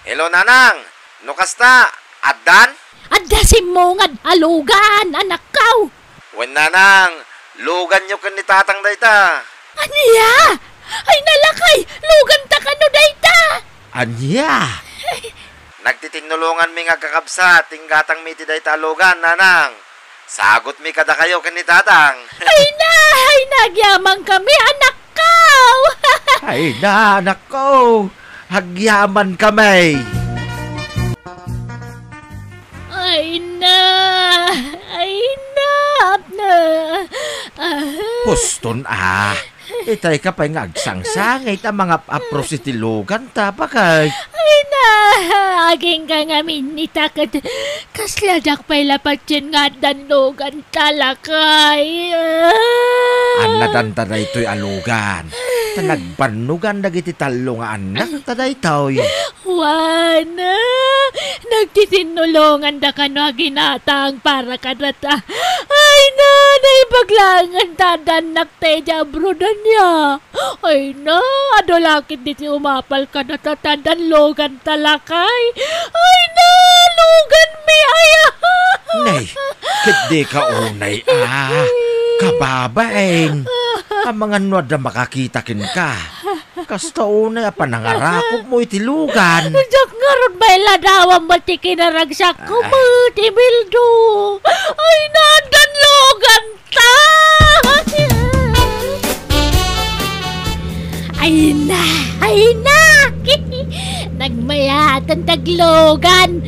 Hello nanang. Nukasta. Adan? Ada simungad alugan, anak kaw. Wen nanang. Lugan nyo kan ni tatang dayta. Anya? Ay nalakay, lugan ta kano dayta. Anya? Nagtitinulungan mi nga kakabsat. Tinggatang mi ti dayta lugan nanang. Sagot mi kada kayo kan ni tatang. Ay nagyamang kami, anak kaw. Ay na, anak ko. Hagyaman kami. Ay na. Huston Itay ka pa nga agsangsangay ta mga aprositilugan ta bakay. Ay na, aging ka nga minita kasladak pa'y lapat yun nga danlogan talakay. Anadan ta na ito'y alugan. Tanagbanugan dagiti talo nga anak ta na ito'y. Wana, nagtitinulungan da ka no ginatang para kadata. Ay na, naipaglangan tadanak teja brudan niya. Ay na, adolakit diti umapal ka na tatadan logan talakay. Ay na, logan mi ay. Nay, kit di ka unay Kababaeng, ang mga nuad na makakitakin ka. Kasta una pa nangarakot mo itilugan. Jak nga ron ba iladawang matikinaragsak ko mo, Timildo? Ay, nadanlogan ta! Ay na! Nagmayatan taglogan.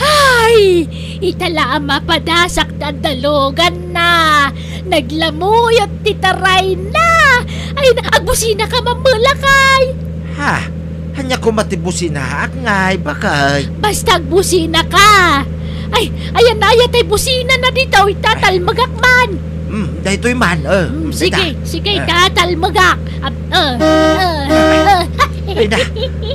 Ay, itala ang mapadasak na dalogan na. Naglamuyot titaray na. Ay, agbusina ka mamulakay. Ha? Hanya ko matibusina ak ngay, bakay. Basta agbusina ka. Ay, ayan na tay busina na dito. Itatalmagak man. Dahito'y man, Sige, tatalmagak. Ay na,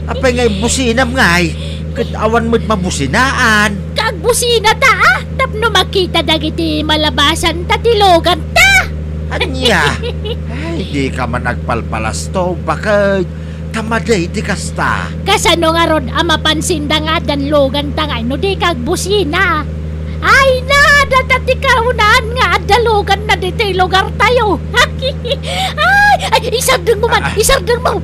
apay ngay businam ngay. Katawa mo't mabusinaan. Kagbusina ta, tapno makita dagiti malabasan tatilogan ta. Anya? Ay, di ka man nagpalpalasto, bakit? Tamaday di kasta. Kasano nga ron mapansin da nga danlogan ta nga no di kagbusina. Ay na, datati kaunahan nga dalogan na diti lugar tayo. Ay, isardeng mo man, isardeng mo.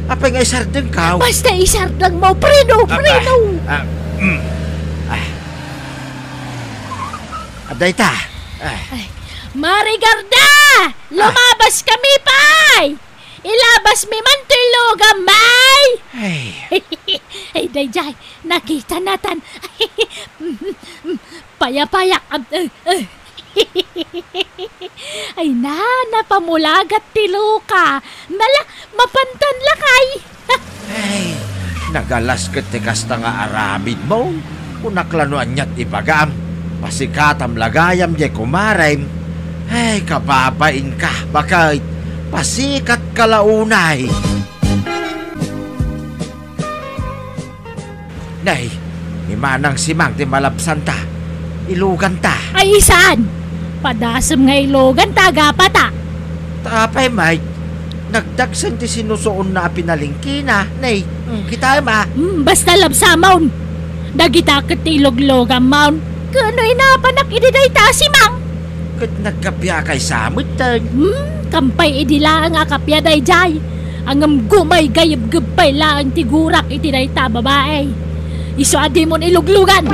Apay ngay sardeng ka? Basta isardeng mo, preno. Aday ta. Marigarda! Lumabas kami, pay! Ilabas mi man tiloga, may! Ay, dayjay, nakita natan. Payapayak. Ay na, napamulagat tiluka. Nala, mapantan lakay. Ay, nagalas ketikas na nga aramid mo. Unaklanuan niya't ibagam. Pasikatam lagayam di kumarem. Ay, kababain ka, bakit? Pasikat kalaunay. Nay, ni manang simang ti malapsan ta. Ilugan ta. Ay, saan? Padasam nga ilogan, tagapa ta. Tapay, Mike. Nagdagsan ti sinusuon na pinalingkina. Nay, kita ma. Basta labsamaon. Dagita kat ilog-logan maon. Kano inapanak ididay ta si Mang? Kat nagkapya kay samit tag. Kampay idila nga kapya day jay. Ang gumay gayab-gabay lang tigurak itiday ta babae. Iso adi mon iluglugan.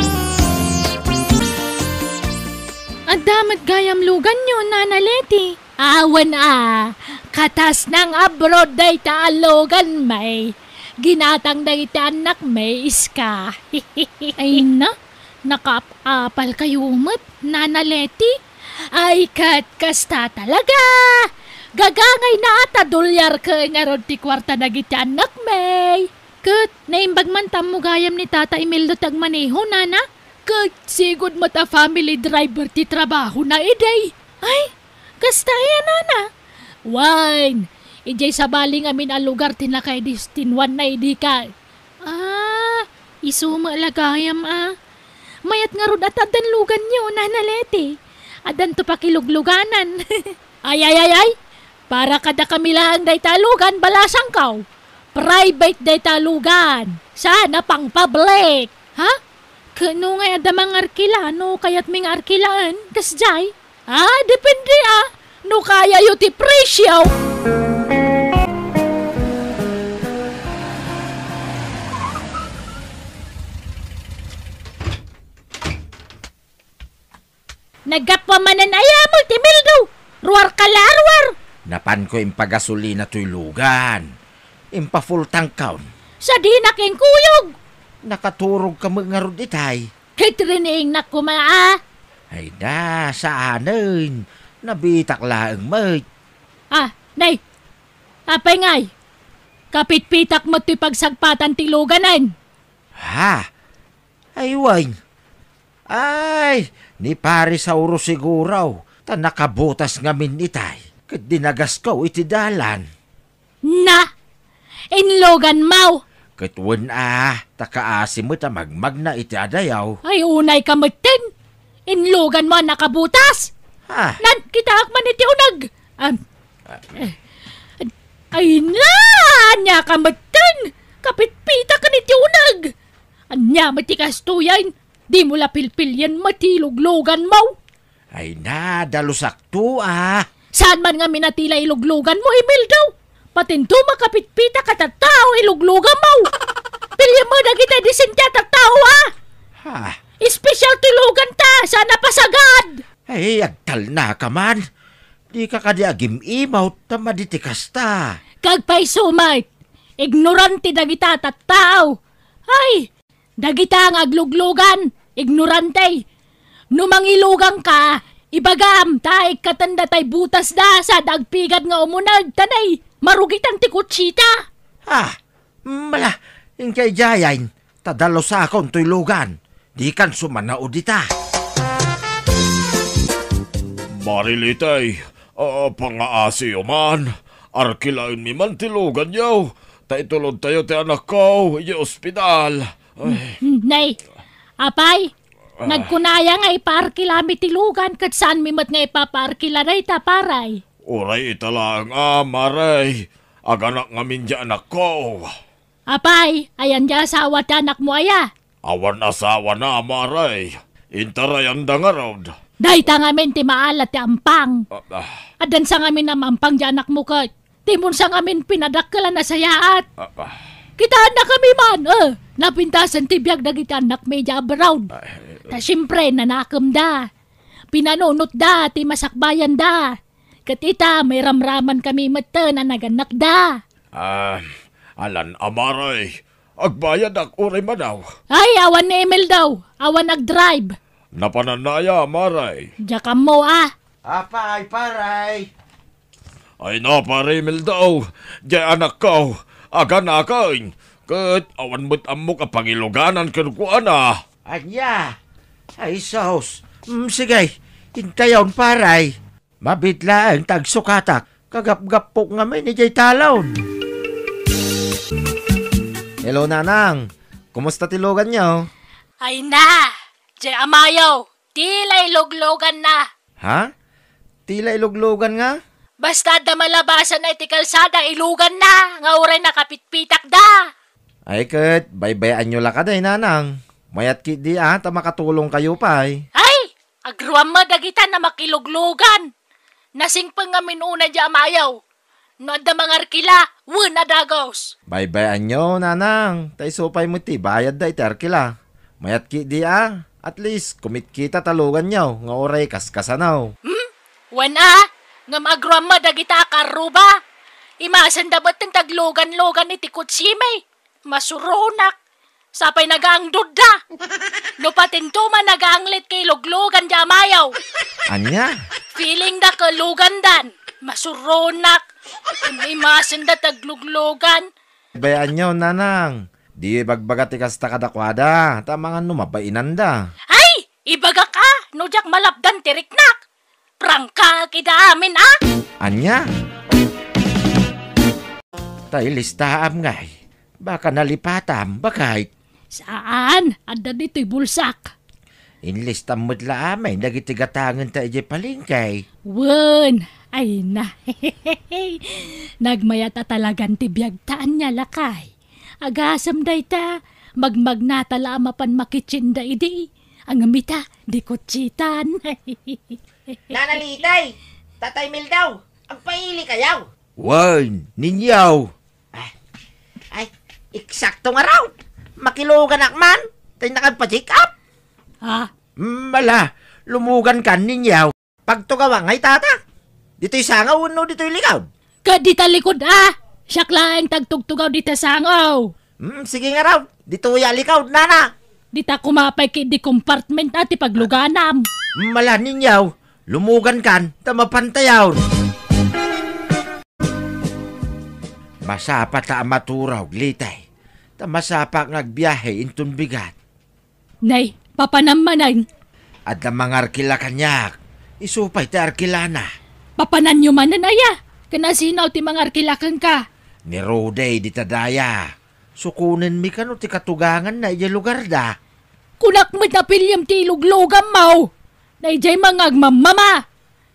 Ang damat gayam lugan nyo, Nana Leti. Awan katas ng abroad day ta alogan may. Ginatang day ta anak may iska. Ay na, nakapapal kayo umat, Nana Leti. Ay kat kasta talaga. Gagangay na ata dolyar ka nga rod ti kwarta na giti anak may. Kat, naimbag man tamo gayam ni Tata Imeldo tagmaneho, Nana. Kat, sigod mo ta family driver ti trabaho na iday. Ay, kasta yan, Nana. Wine, ijay sa baling amin ang lugar tinakay distinwan na idi ka. Isuma lagayam Mayat nga rod at adan lugan nyo, Nana Leti. Adan to pakilugluganan. Ay. Para kada kami lang day talugan, balasang kaw. Private day talugan. Sana pang public. Ha? Kano nga adamang arkilano kayat ming arkilaan? Kasjay? Depende No kaya yu ti presyo. Nagapamanan ayamo ti Mildo. Ruar kalarwar. Napan ko impagasolina to'y lugan. Impa full tank count. Sa di naking kuyog. Nakaturog ka mga rod itay. Kitrining na kuma Ay na, saanin. Nabitak laang may. Nay. Apay ngay. Kapit-pitak mo to'y pagsagpatan ti luganan. Ha? Ay, wine. Ay, ni Parisauro siguraw. Ta nakabutas ngamin itay. Kat dinagas ko iti dalan. Na! Inlogan mau! Katwan takaasim mo ta magmag na iti adayaw. Ay unay kamatin! Inlogan mo nakabutas! Ha? Nan, kita akman iti unag! Ay na! Anya kamatin! Kapit-pita ka niti unag! Anya matikas tuyain! Di mo lapilpil yan matiluglogan mo! Ay na, dalusakto Saan man nga minatila iluglugan mo, Emil daw? Patinto makapitpita ka tattao iluglugan mo. Pilya mo na kita disintya tattao Ha? Espesyal tulugan ta, sana pasagad. Ay, agtal na ka man. Di ka kadi agim-imaw, tamaditikas ta. Kagpay sumait, ignorante dagita tattao. Ay, dagita ang agluglugan, ignorante. Numangilugang ka, ibagam, taig katanda tay butas da sa dagpigad nga umunag, tanay, marugit ang tikutsita. Mala, kay jayain, tadalo sa akong tuylugan. Di kan sumanao dita. Marilitay, pangaasi man. Arkilain mi man tilugan yaw. Taitulod tayo ti anak ko, iya ospital. Nay, apay, nagkunaya nga ipaarkila mi tilugan kat saan mi mat nga ipapaarkila na itaparay. Uray italang maray. Aganak nga minja anak ko. Apay, ayan dya asawa ti anak mo aya. Awan asawa na maray. Intarayan da nga raw. Dahita nga min ti maalat ti ampang. Adan sa ngamin na mampang dya anak mo kat. Timon sa ngamin pinadakala na sayaat. Kitaan na kami man, napintasan ti biyag dagiti anak may dya around. Ta siyempre nanakam da. Pinanunot da ti masakbayan da. Katita may ramraman kami mata na naganak da. Alan amaray. Agbayad ak uray madaw. Ay, awan ni Emil daw. Awan nag-drive. Napananaya maray. Diya mo Apay, paray. Ay na parimil daw. Diya anak ko. Aga na kain. Kat awan mo't amok apangiluganan kinukuan Anya. Ay, sos. Sige, hintayon paray. Mabitla ang tagsukatak. Kagap-gapok nga may ni Jay Talon. Hello, Nanang. Kumusta tilugan niyo? Ay na, Jay Amayaw, tila iluglugan na. Ha? Tila iluglugan nga? Basta da malabasan ay ti kalsada ilugan na, nga uray nakapitpitak da. Ay, kat, baybayan nyo laka day, Nanang. Mayat ki di ta makatulong kayo pa Ay, agruam mo dagitan na makiluglugan. Nasingpang nga minuna Jay Amayaw. No da mga arkila, wuna dagos. Baybayan nyo, Nanang. Tay supay mo ti, bayad da iti arkila. Mayat ki di At least, kumit kita talugan nyo. Nga oray kaskasanaw. Wana, nga magruama dagita karuba. Imasan dapat ng taglugan-lugan ni tikot simay. Masurunak. Sapay nagaang duda. No patintuman nagaanglit kay luglugan di Amayaw. Anya? Feeling da kalugan dan. Masurunak. Imasan da tagluglugan. Bayaan nyo, Nanang. Di bagbaga ti kasta kadakwada. Tamangan numabainan da. Ay! Ibaga ka! No jak malapdan tiriknak. Prangka kita amin Anya? Tay listaam ngay. Baka nalipatam, bakay. Saan? Anda dito'y bulsak. Inlistam mo't laamay. Nagitigatangan ta ije palingkay. Wen! Ay na. Nagmayata talagang tibiyagtaan niya lakay. Agasam day ta. Magmagnatala mapan makitsinda idi. Ang amita, di kutsitan. Nanalitay! Tatay Mil daw! Ang paili kayaw! Wan, ninyaw. Ay, eksakto nga raw! Makilugan akman! Tayo nakagpa-check up! Mala, lumugan ka ninyaw. Pagtugawa ngay tata! Dito'y sangaw, no dito'y likaw! Kadita likod Siyak lang tagtugtugaw dita sangaw. Sige nga raw! Dito'y alikaw, nana! Dita kumapay ki di compartment ati pagluganam. Mala ninyaw, lumugan kan, tamapantayaw. Masapa ta maturaw, litay. Tamasapa ngagbiyahe intun bigat. Nay, papanamanan. At na mga arkila kanyak, isupay ta arkilana. Papanan nyo manan aya. Kanasinaw ti mga arkilakan ka. Ni Roday di tadaya. Sukunin mi kano ti katugangan na iya lugar da. Kunak mo't napilyam ti iluglugam mau. Na ijay mga agmamama.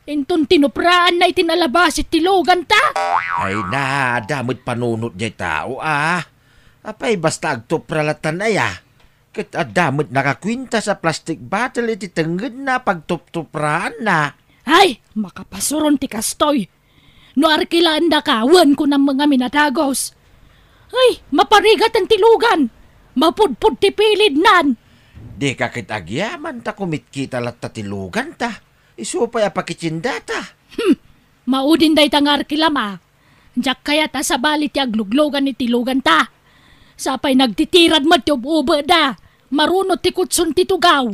Intun tinupraan na itinalabasit ti lugan ta. Ay na, damot panunot jay tao Apay basta agtupralatan aya. Kat adamot nakakwinta sa plastic bottle iti tengged na pagtuptupran na. Ay, makapasuron ti kastoy. No arkilaan da kawan ko ng mga minatagos. Ay, maparigat ang tilugan. Mapudpud ti pilid nan. Di ka kitagyaman ta kumitkita lat tatilugan ta. Isupay apakitsinda ta. Maudin day tang arkilama. Diyak kaya ta sa balit ti agluglogan ni tilugan ta. Sapay nagtitirad mo ti uba da. Marunot ti kutsun ti tugaw.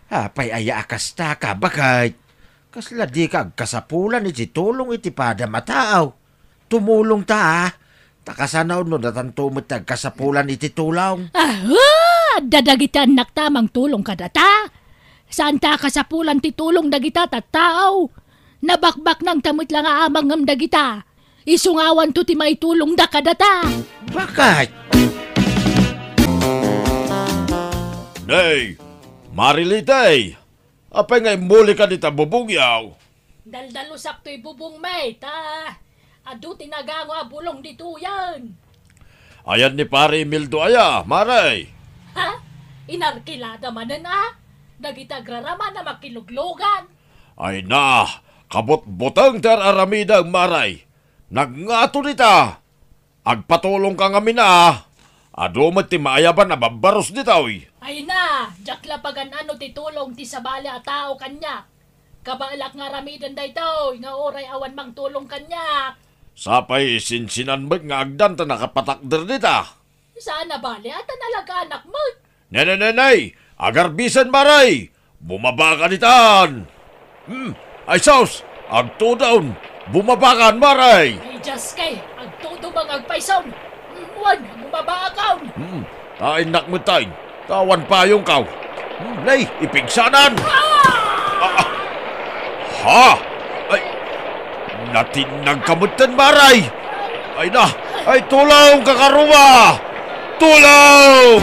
Apay aya akas ta ka bakit? Kasla di ka kasapulan iti tulong iti pada mataaw. Tumulong ta takasanaw no datantumot kasapulan iti tulaw. Dadagita anak tamang tulong ka data. Saan ta kasapulan ti tulong dagita tattaaw? Nabakbak ng tamit lang aamang ngam dagita. Isungawan to ti may tulong da ka data. Bakit? Nay, Marilitay, apay ngay muli ka dita bubungyaw. Daldalusak to'y bubong may ta. Adu tinagango a bulong dito yan. Ayan ni pare Mildo aya, Maray. Ha? Inarkilada manan Nagitagrarama na makiluglogan. Ay na, kabot-botang ter aramidang Maray. Nagngato nita. Agpatulong ka ngamin Adumat ti maayaban na babaros nitaw. Ay na, jaklapagan ano ti tulong ti sabali a tao kanya. Kabalak nga ramidan da ito, nga oray awan mang tulong kanya. Sapay sinsinan mo't nga agdan ta nakapatakder nita. Saan na bali at nalaga anak mo? Nenenenay, agarbisan Maray. Bumaba ka nitaan. Ay sos, agtudaon. Bumabakan Maray. Ay just kay, agtudo bang agpaisaw. Wan, bumaba akaw. Tain nakmutain. Tawan payong kaw. Nay, ipigsanan. Ha? Ay, natinag kamutan Maray. Ay na, ay tulong kakaruwa. Tulong!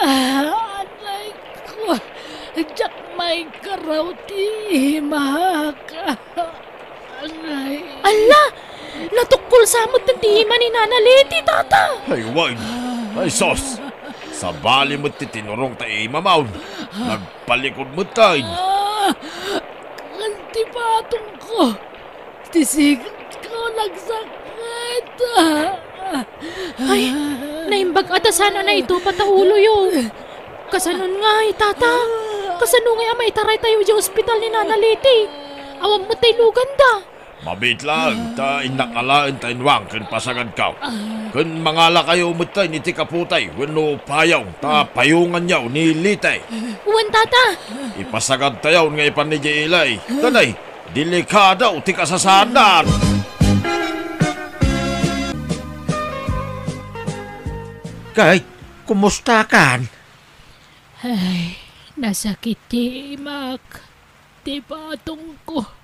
Anay ko, jak may karaw ti mahaka. Anay. Ala! Natukol sa amot ng tihima ni Nana Leti, tata! Ay, wine. Ay, sos. Sa bali mo't titinurong ta imamaw. Nagpalikod mo tayo. Kantipatong ko. Tisigat ko nagsakit. Ay, naimbag ata sana na ito pataulo yun. Kasanon nga tata. Kasano nga may taray tayo di ospital ni Nana Leti. Awang mo tayo lugan da. Mabit lang, ta inakalaan ta inwang kan pasagad ka. Kan mangala kayo umutay ni tikaputay, wano payaw, ta payungan yaw ni litay. Uwan tata. Ipasagad tayaw nga ipanidya ilay. Tanay, delikada o tikasasanan. Kahit, kumusta kan? Ay, nasakit ti Mak. Ti patong ko.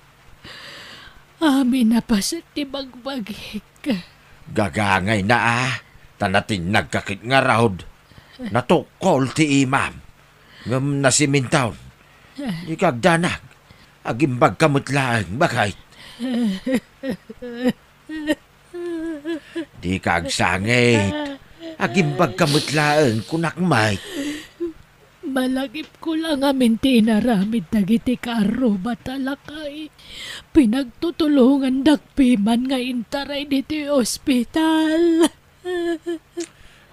Amin na pa sa tibagbagik. Gagangay na tanatin nagkakit nga raod. Natukol ti imam. Ngam nasimintaw. Ikagdanag. Agimbag kamutlaang bakit. Di kagsangit. Agimbag kamutlaang kunakmay. Malagip ko lang amin tinaramid dagiti karo batalakay. Pinagtutulungan dakpiman nga intaray diti ospital.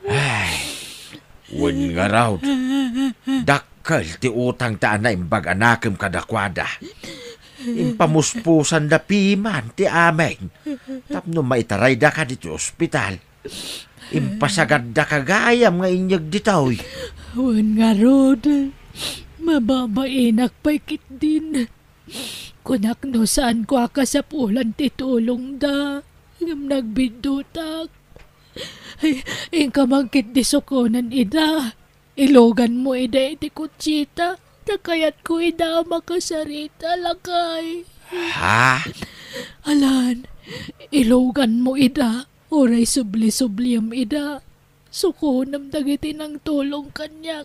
Ay, wen nga raw. Dakkel ti utang ta na imbag anakem kadakwada. Impamuspusan da piman ti amen. Tapno maitaray da ka diti ospital. Impasagad da kagayam nga inyag ditaw. Wen nga rod, mababainak pa'y kit din. Kunak no saan ko akasapulan ti tulong da, ngam nagbidutak. Ay, kamangkit di sukunan ida, ilogan mo ida iti kutsita, nakayat ko ida makasarita lakay. Ha? Alan, ilogan mo ida, oray subli-subliam ida. Sukunam dagiti ng tulong kanyak.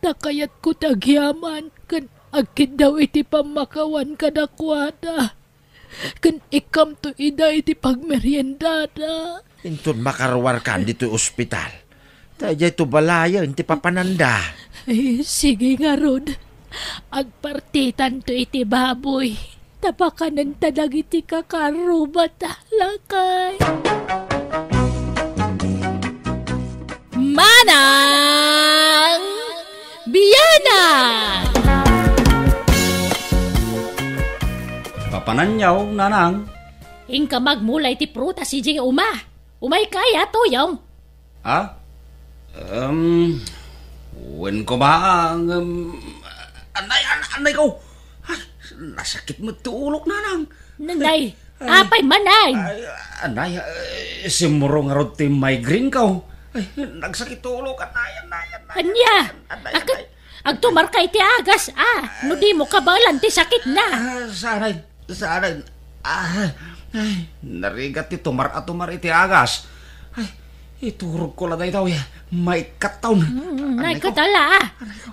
Nakayat ko tagyaman kan agkid daw iti pamakawan kadakwada. Kan ikam to iday ti pagmeriendada. Intun makarawar kan dito ospital. Tayo ito balaya, hindi papananda. Ay, sige nga Rod. Agpartitan to iti baboy. Tapakanan talag iti kakarubat lakay. Manang Biyanang! Papananyaw, nanang. Ingka magmulay ti prutas si Jay Uma. Umay kaya to yung. Ah? Wen ko ba ang... anay ko. Ay, nasakit mo tuulok, nanang. Nanay, apay manay. Anay, simuro nga ron ti migraine ko. Ay, nagsakit tulog, anay. Anya, agtumar kay ti agas, no di mo kabalan ti sakit na. Sanay. Ay, narigat ti tumar iti agas. Ay, iturog ko lang daw ya. May kataon. Nay katala,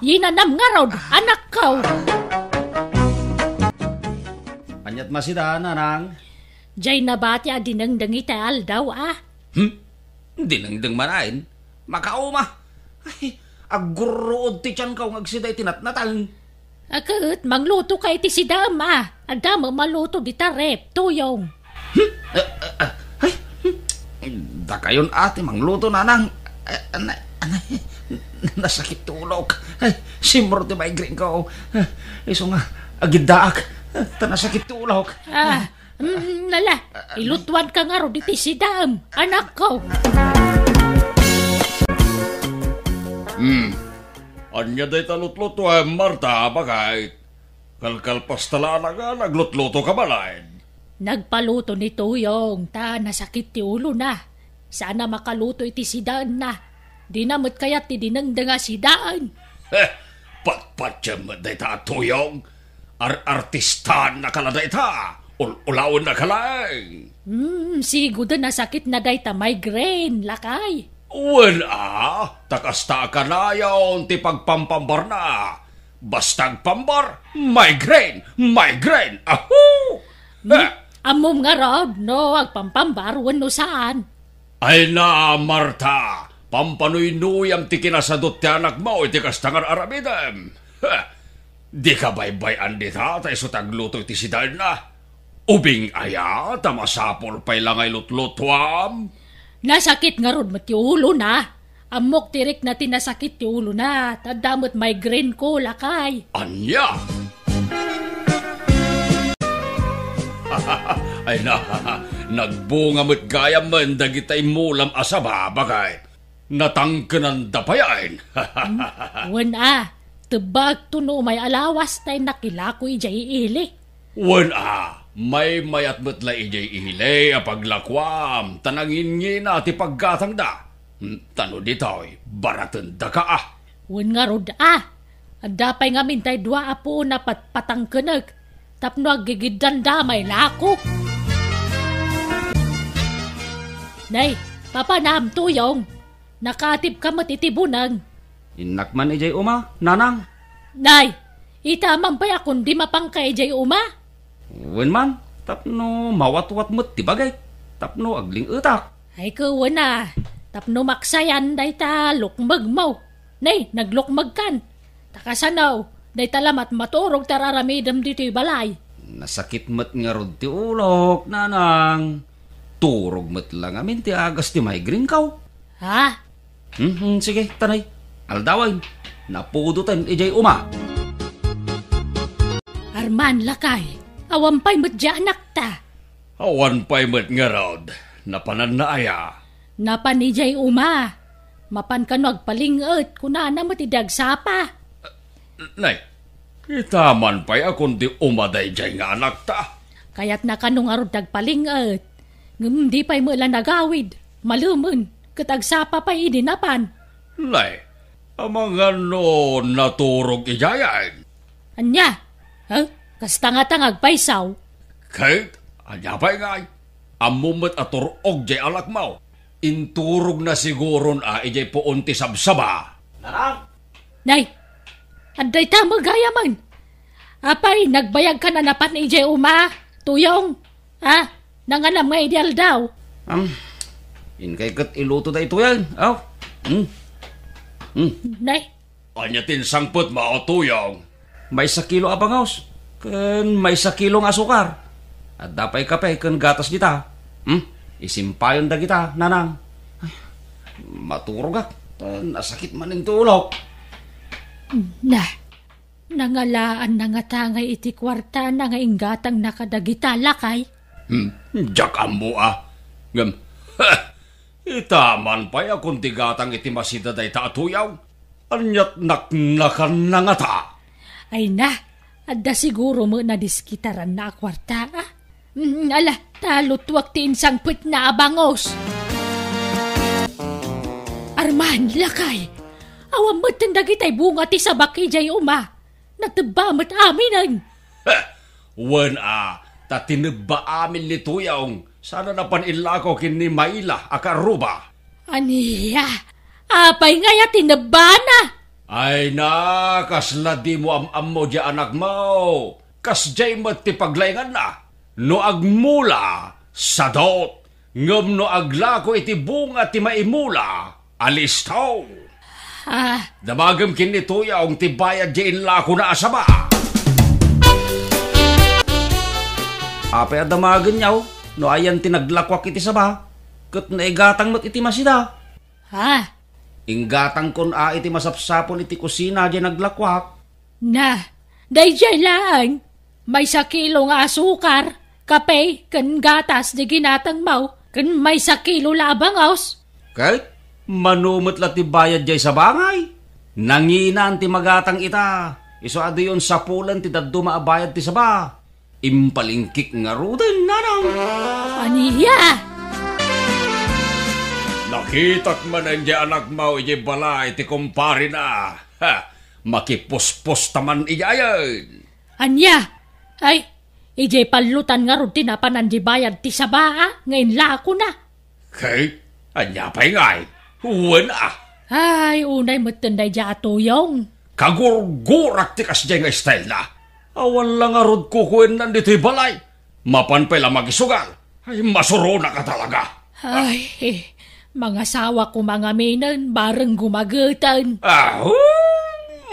yinanam nga rod, anak ko. Anyat masida, nanang. Jay nabati dinangdang iti aldaw, Dinangdang manain. Makauma. Ay, aguruod ti tiyan ka ngagsiday tinatnatan. Akit, mangluto kay ti si Dama. Adama maluto di tarep, tuyong. Ay, da kayon ate, mangluto nanang. Anay, nasakit tulog. Ay, simuro ti migraine ko. Iso nga, agidaak. Tanasakit tulog. Nala, ilutuan ka nga ro di ti si Dam, anak ko. Anya day talutluto Marta, bakit? Kalkalpas tala na nga, naglutluto ka balay. Nagpaluto ni Tuyong, nasakit ti ulo na. Sana makaluto iti sidaan na. Di namot kaya ti dinangdanga sidaan. Patpatsya mo day ta tuyong. Artistan na kaladay ta. Ulawon na kalay. Siguro nasakit na day ta migraine, lakay. Wala, takasta ka na yon ti pagpampambar na. Bastag pambar, migraine. Ahoo! Amom nga rod, no, agpampambar, wano saan. Ay na, Marta, pampanuy-nuyam ti kinasadot ti anak mo, iti kastangar aramidem. Di ka baybayan di ta, tayo so tagluto iti sidal na. Ubing aya, tamasapol pa'y langay lutlutuam. Nasakit nga rod mat ti ulo na. Amok tirik na tinasakit ti ulo na. Tadamot migraine ko, lakay. Anya? Ay na, nagbunga mo't gaya man dagitay mulam asaba, bakit? Natangkanan dapayain. Wan tebag tuno may alawas tay nakilakoy jay ili. Wan may mayat mo't la ijay ili apaglakwam, tanangin ngi na ti paggatang da. Tano ditoy, baratan da ka Wan nga rod Adapay nga mintay dua apo na patangkanag. Tapno agigidan damay na ako. Nay, papanam tuyong. Nakatip ka matitibunang. Inakman ijay uma, nanang. Nay, itamang pa akong di mapangkay jay uma. Wen man, tapno mawat-wat mo't tibagay. Tapno agling utak. Ay kawan tapno maksayan day ta lukmag mo. Nay, naglukmag kan. Takasanaw, day talamat maturog tararamidam dito'y balay. Nasakit mo't nga rod ti ulok, nanang. Turog mo't lang amin ti agas ti migraine kaw. Sige, tanay. Aldaway, napudutan ijay uma. Arman, lakay. Awampay mo't anak ta. Awan pa'y mo't nga rod, napanan na aya. Napan ijay uma. Mapan ka nagpalingot, kunana mo't idagsapa. Nay, itaman pa'y akong di umaday jay nga anak ta. Kaya't nakanong arod nagpalingot. Di pa'y mula nagawid. Malumun, katagsapa pa'y idinapan. Nay, amang ano naturog ijayan. Anya? Kastanga-tangag paysaw. Kahit, anya pa'y ngay. Amumot aturog jay alak mo. Inturog na siguron ijay poon ti sabsaba. Nanang! Nay, anday ta magayaman. Apay, nagbayag ka na napan ijay uma. Tuyong, Nanganam nga ideal daw. Inkay kat iluto da ito yan. Aw. Nay, Anyatin sangput mao tuyong. May 1 kilo abangaws. Ken may 1 kilong asukar. At dapay kape ken gatas kita. Isimpayon da kita, nanang. Ay, maturog ak. Nasakit man ng tulok. nangalaan na nga tangay iti kwarta na nga inggatang nakadagita lakay. Jak ammo Ngam, itaman pa ya kung tigatang iti masida day taatuyaw. Anyat naknakan na nga ta. Ay na, adda siguro mo na diskitaran na kwarta Ala, talutwak ti insang put na abangos. Arman, lakay. Awam mo't dagitay bunga ti sabaki jay Nagtabamat aminan. Wen tatineba amin ni tuyong. Sana napanilako kini Maila akaruba. Aniya, apay ngaya tinabana. Ay na, kasla di mo am-am di anak mo. Kas jay mo't ti paglayngan na. No agmula, sadot. Ngam no aglako iti bunga ti maimula, alistaw. Damagam kini tuyong ti bayad di inlako na asaba. Apay adamagan niyaw, no ayan tinaglakwak iti saba. Kat naigatang mo't iti masida. Inggatang kun iti masapsapon iti kusina di naglakwak. Dayjay lang. May 1 kilo nga asukar, kape, kan gatas di ginatang mau, kan may 1 kilo labangaws. Kahit manumot la ti bayad jay sa bangay. Nanginan ti magatang ita. Iso ado yun sa pulan ti daddo maabayad ti saba. Impalingkik nga ruden, nanang. Aniya! Nakitak man ang di anak mo iti balay ti kumpari na. Makipuspos taman iyayan. Anya! Ay, ijay palutan nga ron tinapanan di bayad ti saba ngayon lako na. Kay, anya pa'y ngay. Huwan Ay, unay matanday di atuyong. Kagurgurak ti kasjay nga style na. Awan lang arod kukuin nandito balay. Mapan pala magisugal. Ay, masuro na ka talaga. Ay, mga sawa ko mga minan, bareng gumagatan.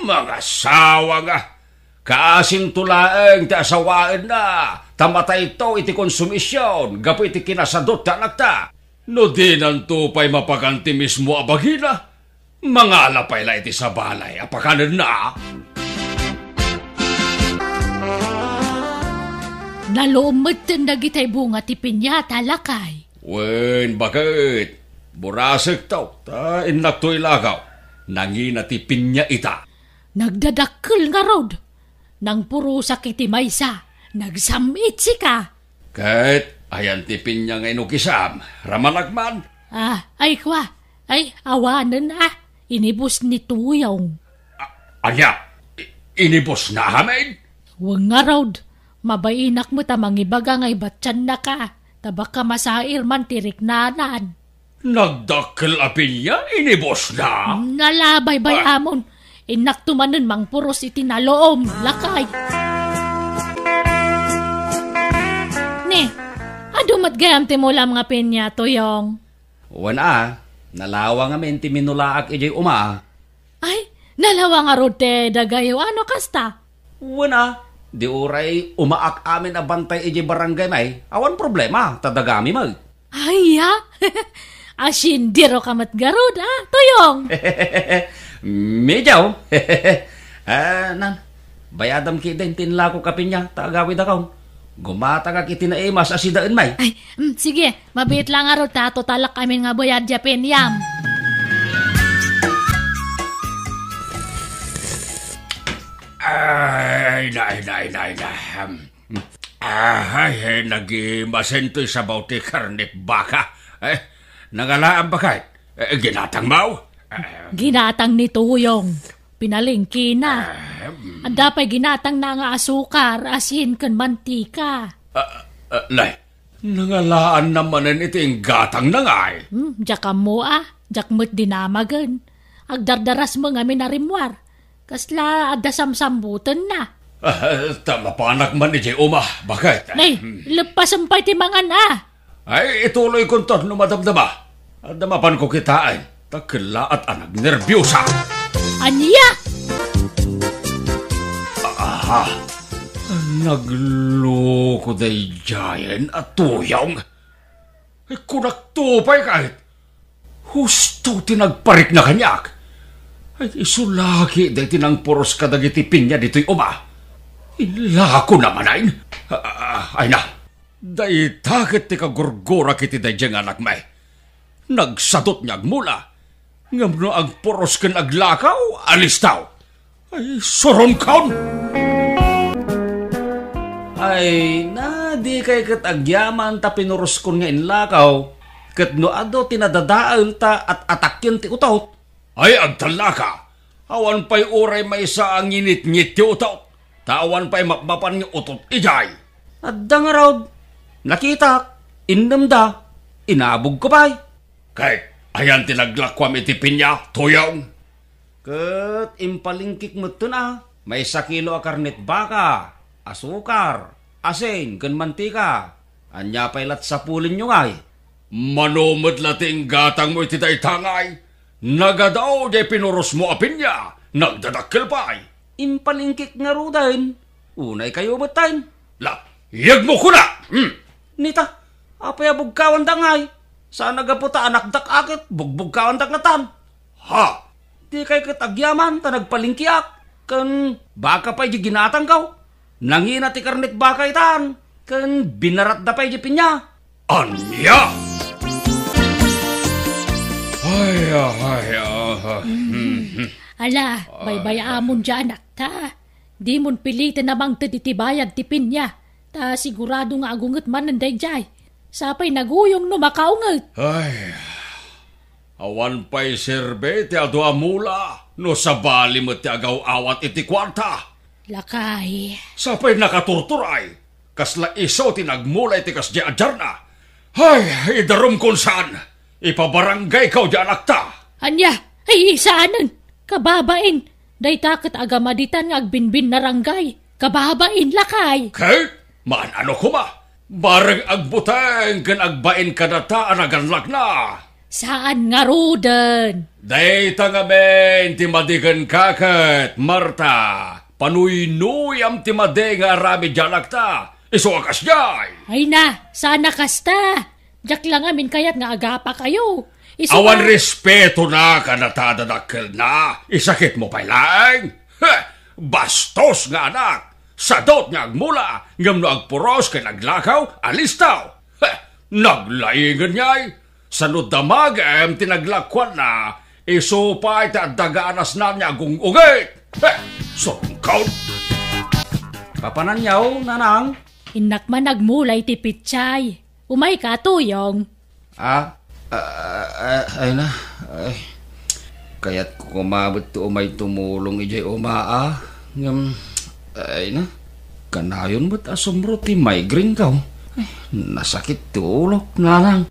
Mga sawa nga. Kaasin tulaeng ti asawaan na. Tamatay ito iti konsumisyon. Gapo iti kinasadot ta nagta. No di nantupay mapaganti mismo abagina. Mga alapay la iti sa balay. Apakanan na. Nalumot nagitay bunga ti pinyata lakay. Wen, bakit? Burasek tao. Ta inaktoy lagaw. Nangina ti pinya ita. Nagdadakkel nga rod. Nang puro sakit ti maysa. Nagsamit si ka. Kahit ayan ti pinya nga inukisam. Ramanagman. Ay kwa. Ay, awanan Inibos ni tuyong. Anya? Inibos na hamin? Huwag nga rod. Mabainak mo tamang ibaga nga ibatsan na ka. Tabak ka masair man tirik nanan. Nagdakkel apin niya? Inibos na? Nalabay bay amon. Inak tumanon mang puros itinaloom. Lakay. Ne, adumat gayam ti mula mga pinya tuyong. Wana, nalawa nga menti minulaak ijay Ay, nalawa nga rote dagayo. Ano kasta? Wana, di uray umaak amin a bantay ijay barangay may. Awan problema, tadagami mag. Ay, asin diro kamat garod, tuyong. Medyaw. Nan, bayadam ki din tinla ko kapin niya, tagawid akaw. Gumatagak itinaimas asidaan may. Ay, sige, mabit lang arod tato talak amin nga bayad Japan yam. Ay, nagimasento'y sa bauti karnit baka. Nangalaan ba kahit? Ginatang mau? Ginatang ni tuyong. Pinalingki na. Anda pa'y ginatang na nga asukar, asin kan mantika. Nay, nangalaan namanin iting gatang na ngay. Jakam mo jakmut dinamagan. Agdardaras mo nga minarimwar. Kasla adda samsambutan na. Tama pa anak man ni Jay Uma. Bakit? Nay, lepas sampay ti mga na. Ay, ituloy ko to no madamdama. At damapan ko kitain. Takila at anak nervyosa. Anya? Aha. Nagloko day jayan at tuyong. Ay, kunak tupay kahit. Husto tinagparik na kanyak. Ay, isulaki day tinang poros kadagitipin niya dito'y Uma. Ilako naman ay. Ay na. Day takit ti kagurgura kiti day diyang anak may. Nagsadot niyag mula. Ngamno ag poros ken aglakaw, alis taw. Ay, soron kaon. Ay, na di kay kat agyaman ta pinuros kon nga inlakaw. Kat no ado tinadadaal ta at atakyan ti utot. Ay, agtalaka. Awan pa'y oray may isa ang nginit-ngit ti utot. Tawan pa'y mapmapan ng utot ijay. Adda nga raw, nakita, innamda, inabog ko pa'y. Kay, ayan tinaglakwam itipin niya, tuyong. Kat, impalingkik mo ito na, may 1 kilo a karnet baka, asukar, asin, kan mantika. Anya pa'y lat sa pulin nyo ngay. Manumad lating gatang mo itiday tangay. Nagadaw di pinuros mo apin niya, nagdadakil pa'y. Impalingkik nga ro din. Unay kayo batain. La, iyag mo ko na! Nita, apay bugkawan dangay. Saan nagaputa anak dak akit, bugbugkawan dak natan. Ha? Di kay katagyaman, ta nagpalingkiak. Kan baka pa'y di ginatang kaw. Nangina ti karnit baka itan. Kan binarat da pa'y di pinya. Anya? Ala, baybay amon dyan anak ta. Di mon pilitin namang tititibayad tipin niya. Ta sigurado nga agunget man nanday jay. Sapay naguyong no makaunget. Ay, awan pa'y serbe ti ado amula. No sabali mo ti agaw awat iti kwarta. Lakay. Sapay nakaturturay. Kasla iso ti nagmula iti kas di adjar na. Ay, idarom kung saan. Ipabarangay kaw di anak ta. Anya, ay isaanan. Kababain. Day takot agamaditan nga agbinbin na ranggay. Kababain lakay. Kay, maan ano kuma? Barang agbuteng kan agbain kadata anaganlak na. Saan nga rodan? Day tangamen ti madigan kakat, Marta. Panuynoyam ti madi nga arami jalak ta. Iso akas jay. Ay na, sana kasta. Jak lang amin kayat nga agapa kayo. Awan respeto na kanatadadakil na. Isakit mo pa lang. Bastos nga anak. Sadot nga agmula. Ngam no agpuros kay naglakaw, alistaw. Naglaingan niya'y. Sanod damag tinaglakwan na. Isupay ta dagaanas na niya agungungit. Sungkaw. Papanan yaw, nanang? Inak man nagmulay ti Pichay. Umay ka tuyong. Ay na. Ay. Kaya't ko kumabot to umay tumulong ijay umaa. Ay na. Kanayon ba't asumro ti migraine ka? Ay, nasakit ti ulok, nanang.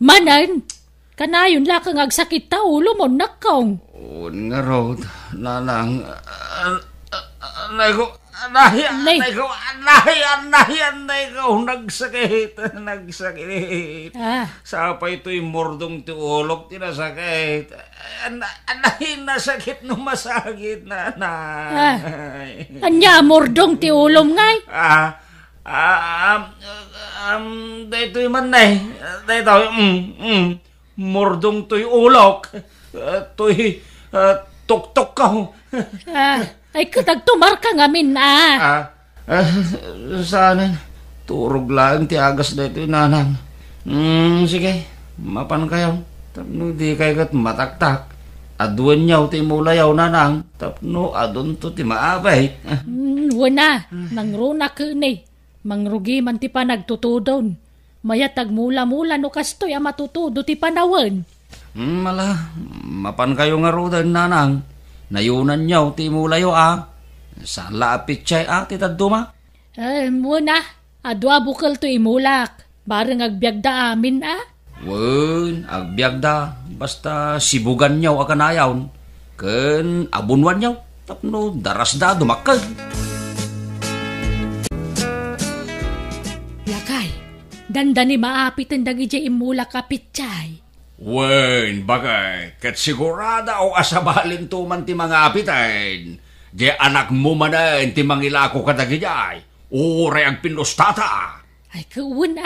Manan. Kanayon lakang agsakit ta ulo mo nakong. O nga raw, nanang. Anay ko. Anay ko, nagsakit. Sapa ito'y mordong ti ulok, tinasakit. Anay, nasakit no masakit, nanay. Anya, mordong ti ulom ngay? Dayto'y manay. Dayto'y, mordong to'y ulok. To'y, tok-tok ka. Ay katagtumar ka ngamin Saan? Turog lang ti agas na ito, nanang. Sige, mapan kayo. Tapno di kayo kat mataktak. Aduan niyaw ti mulayaw, nanang. Tapno adun to ti maabay. Wana, nangruna ka ni. Mangrugi man ti pa nagtutudon. Mayat agmula-mula no kastoy matutudo ti panawan. Mala, mapan kayo nga rodan, nanang. Nayunan niyaw ti mulayo Saan lapit siya ti taduma? Muna, adwa bukal to imulak. Barang agbyagda amin Wen, agbyagda. Basta sibugan niyaw akanayawn. Ken abunwan niyaw. Tapno daras da dumakag. Danda ni maapitan dagi jay imula kapit chay. Wen, bagay, kat sigurada o asabalin tuman ti mga apitain. Di anak mo manan ti mangilako kadagijay. Uray ang pinustata. Ay kuwan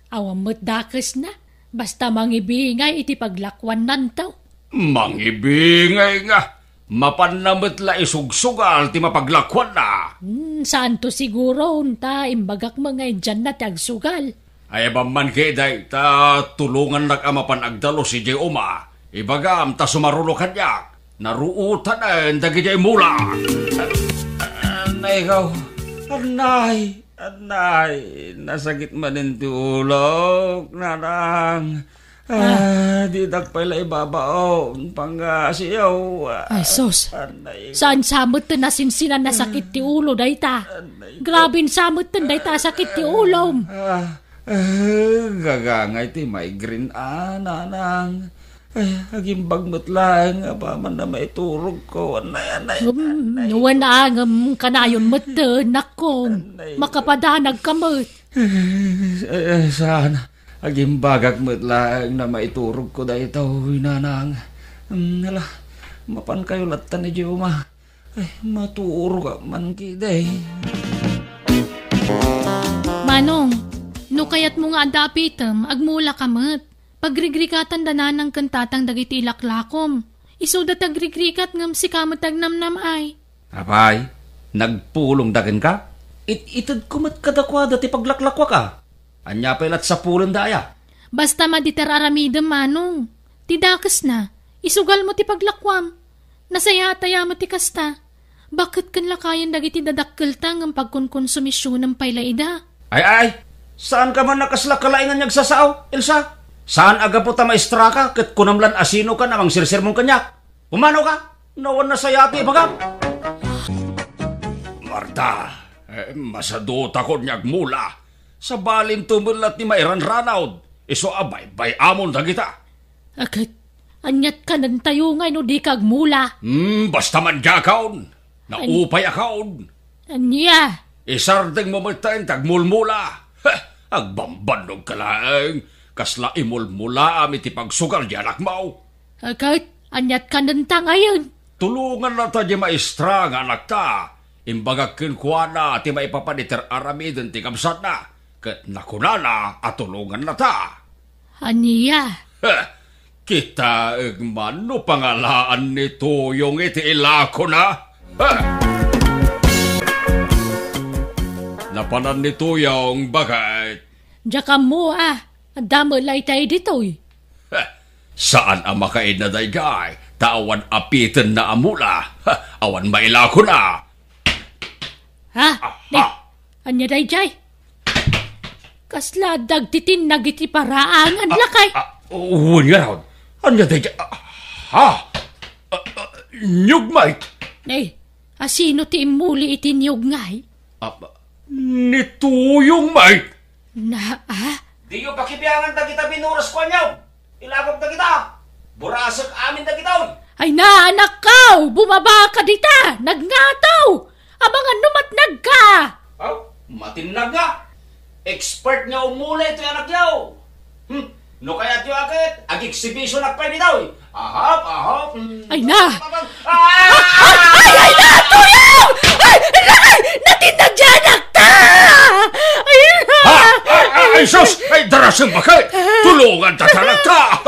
awam mo't dakas na. Basta mangibingay iti paglakwan nantaw. Mangibingay nga. Mapanamot la isugsugal ti mapaglakwan na. Saan to siguro ta imbagak mga dyan na tagsugal. Ay man keday, ta tulungan nag-amapan agdalo si Jay Oma. Ibagam ta sumarulo kanyak. Naruutan na dagi Jay Mula. Anay ikaw, anay, nasakit man din tulog, narang. Di pala ibabao, pangasiyaw. Ay sos, saan samot to nasinsinan na sakit ti ulo dayta? Grabin samot to dayta sakit ti ulom. Gagangay ti migraine nanang. Ay, agimbag mo't lang, apaman na maiturog ko, anay. Wala nga kanayon mo't nakong, makapadanag ka mo't. Saan, agimbagak mo't lang na maiturog ko da ito, nanang. Hala, mapan kayo latan ni Joma. Ay, maturog ka man kiday. Manong, no kayat mo nga adapitam, agmula ka mo't. Pagrigrikatan dananang kantatang dagiti ilaklakom. Isudat agrigrikat ngam si kamatag namnam ay. Apay, nagpulong dagan ka? Itad kumat kadakwada ti paglaklakwa ka. Anya pelat sa pulong daya. Basta maditer aramidam manong. Tidakas na, isugal mo ti paglakwam. Nasayataya mo ti kasta. Bakit kan lakayan dagiti dadakkeltang ang pagkonkonsumisyon ng paylaida? Ay, saan ka man nakaslakalaingan niyag sasao, Elsa? Saan aga po ta maestra ka, kat kunamlan asino ka namang sirsir mong kanyak? Pumanaw ka? Nawan na sayati, bagam? Marta, masadota ko niyag mula. Sa balim tumulat ni Mairan Ranaud, iso abay amon dagita. Agad, anyat ka ng tayo ngay no di kag mula. Basta man gakaon, naupay akaon. Anya? Isardeng mo matain tagmulmula. Agbambanog ka lang. Kasla imulmula iti pagsugal di anak mo. Agad, anyat ka ng ngayon. Tulungan na ta di maestra nga anak ta. Imbagak kinkwana ti maipapaniter aramidin ti kamsat na. Kat nakunana at tulungan na ta. Aniya? Kita mano pangalaan nito yung iti ilako na. Napanan nito yung bagay. Diyan mo Damalay tayo dito Saan ang makain na daygay? Tawan apitin na amula. Awan mailako na. Anya dayjay? Kasla dagtitin nagiti paraangan lakay. Uwan nga raw. Anya dayjay? Nyugmay. Asino ti imuli iti nyugngay? Nituyong may. Di yung pakibiyangan da kita binuras ko nyaw. Ilagop da kita. Burasak amin da kita. Ay na, anak ka! Bumaba ka dita! Nagnataw! Abangan numatnag ka! Matinag nga. Expert nga umula ito yung anak yaw. No kaya ito akit, ag-exhibition akpay ni daw. Ahop. Ay na! Ay na! Tuyaw! Ay! Natinagyanak ka! Ay, sus! Ay, darasang bakay! Tulungan tatalag ka!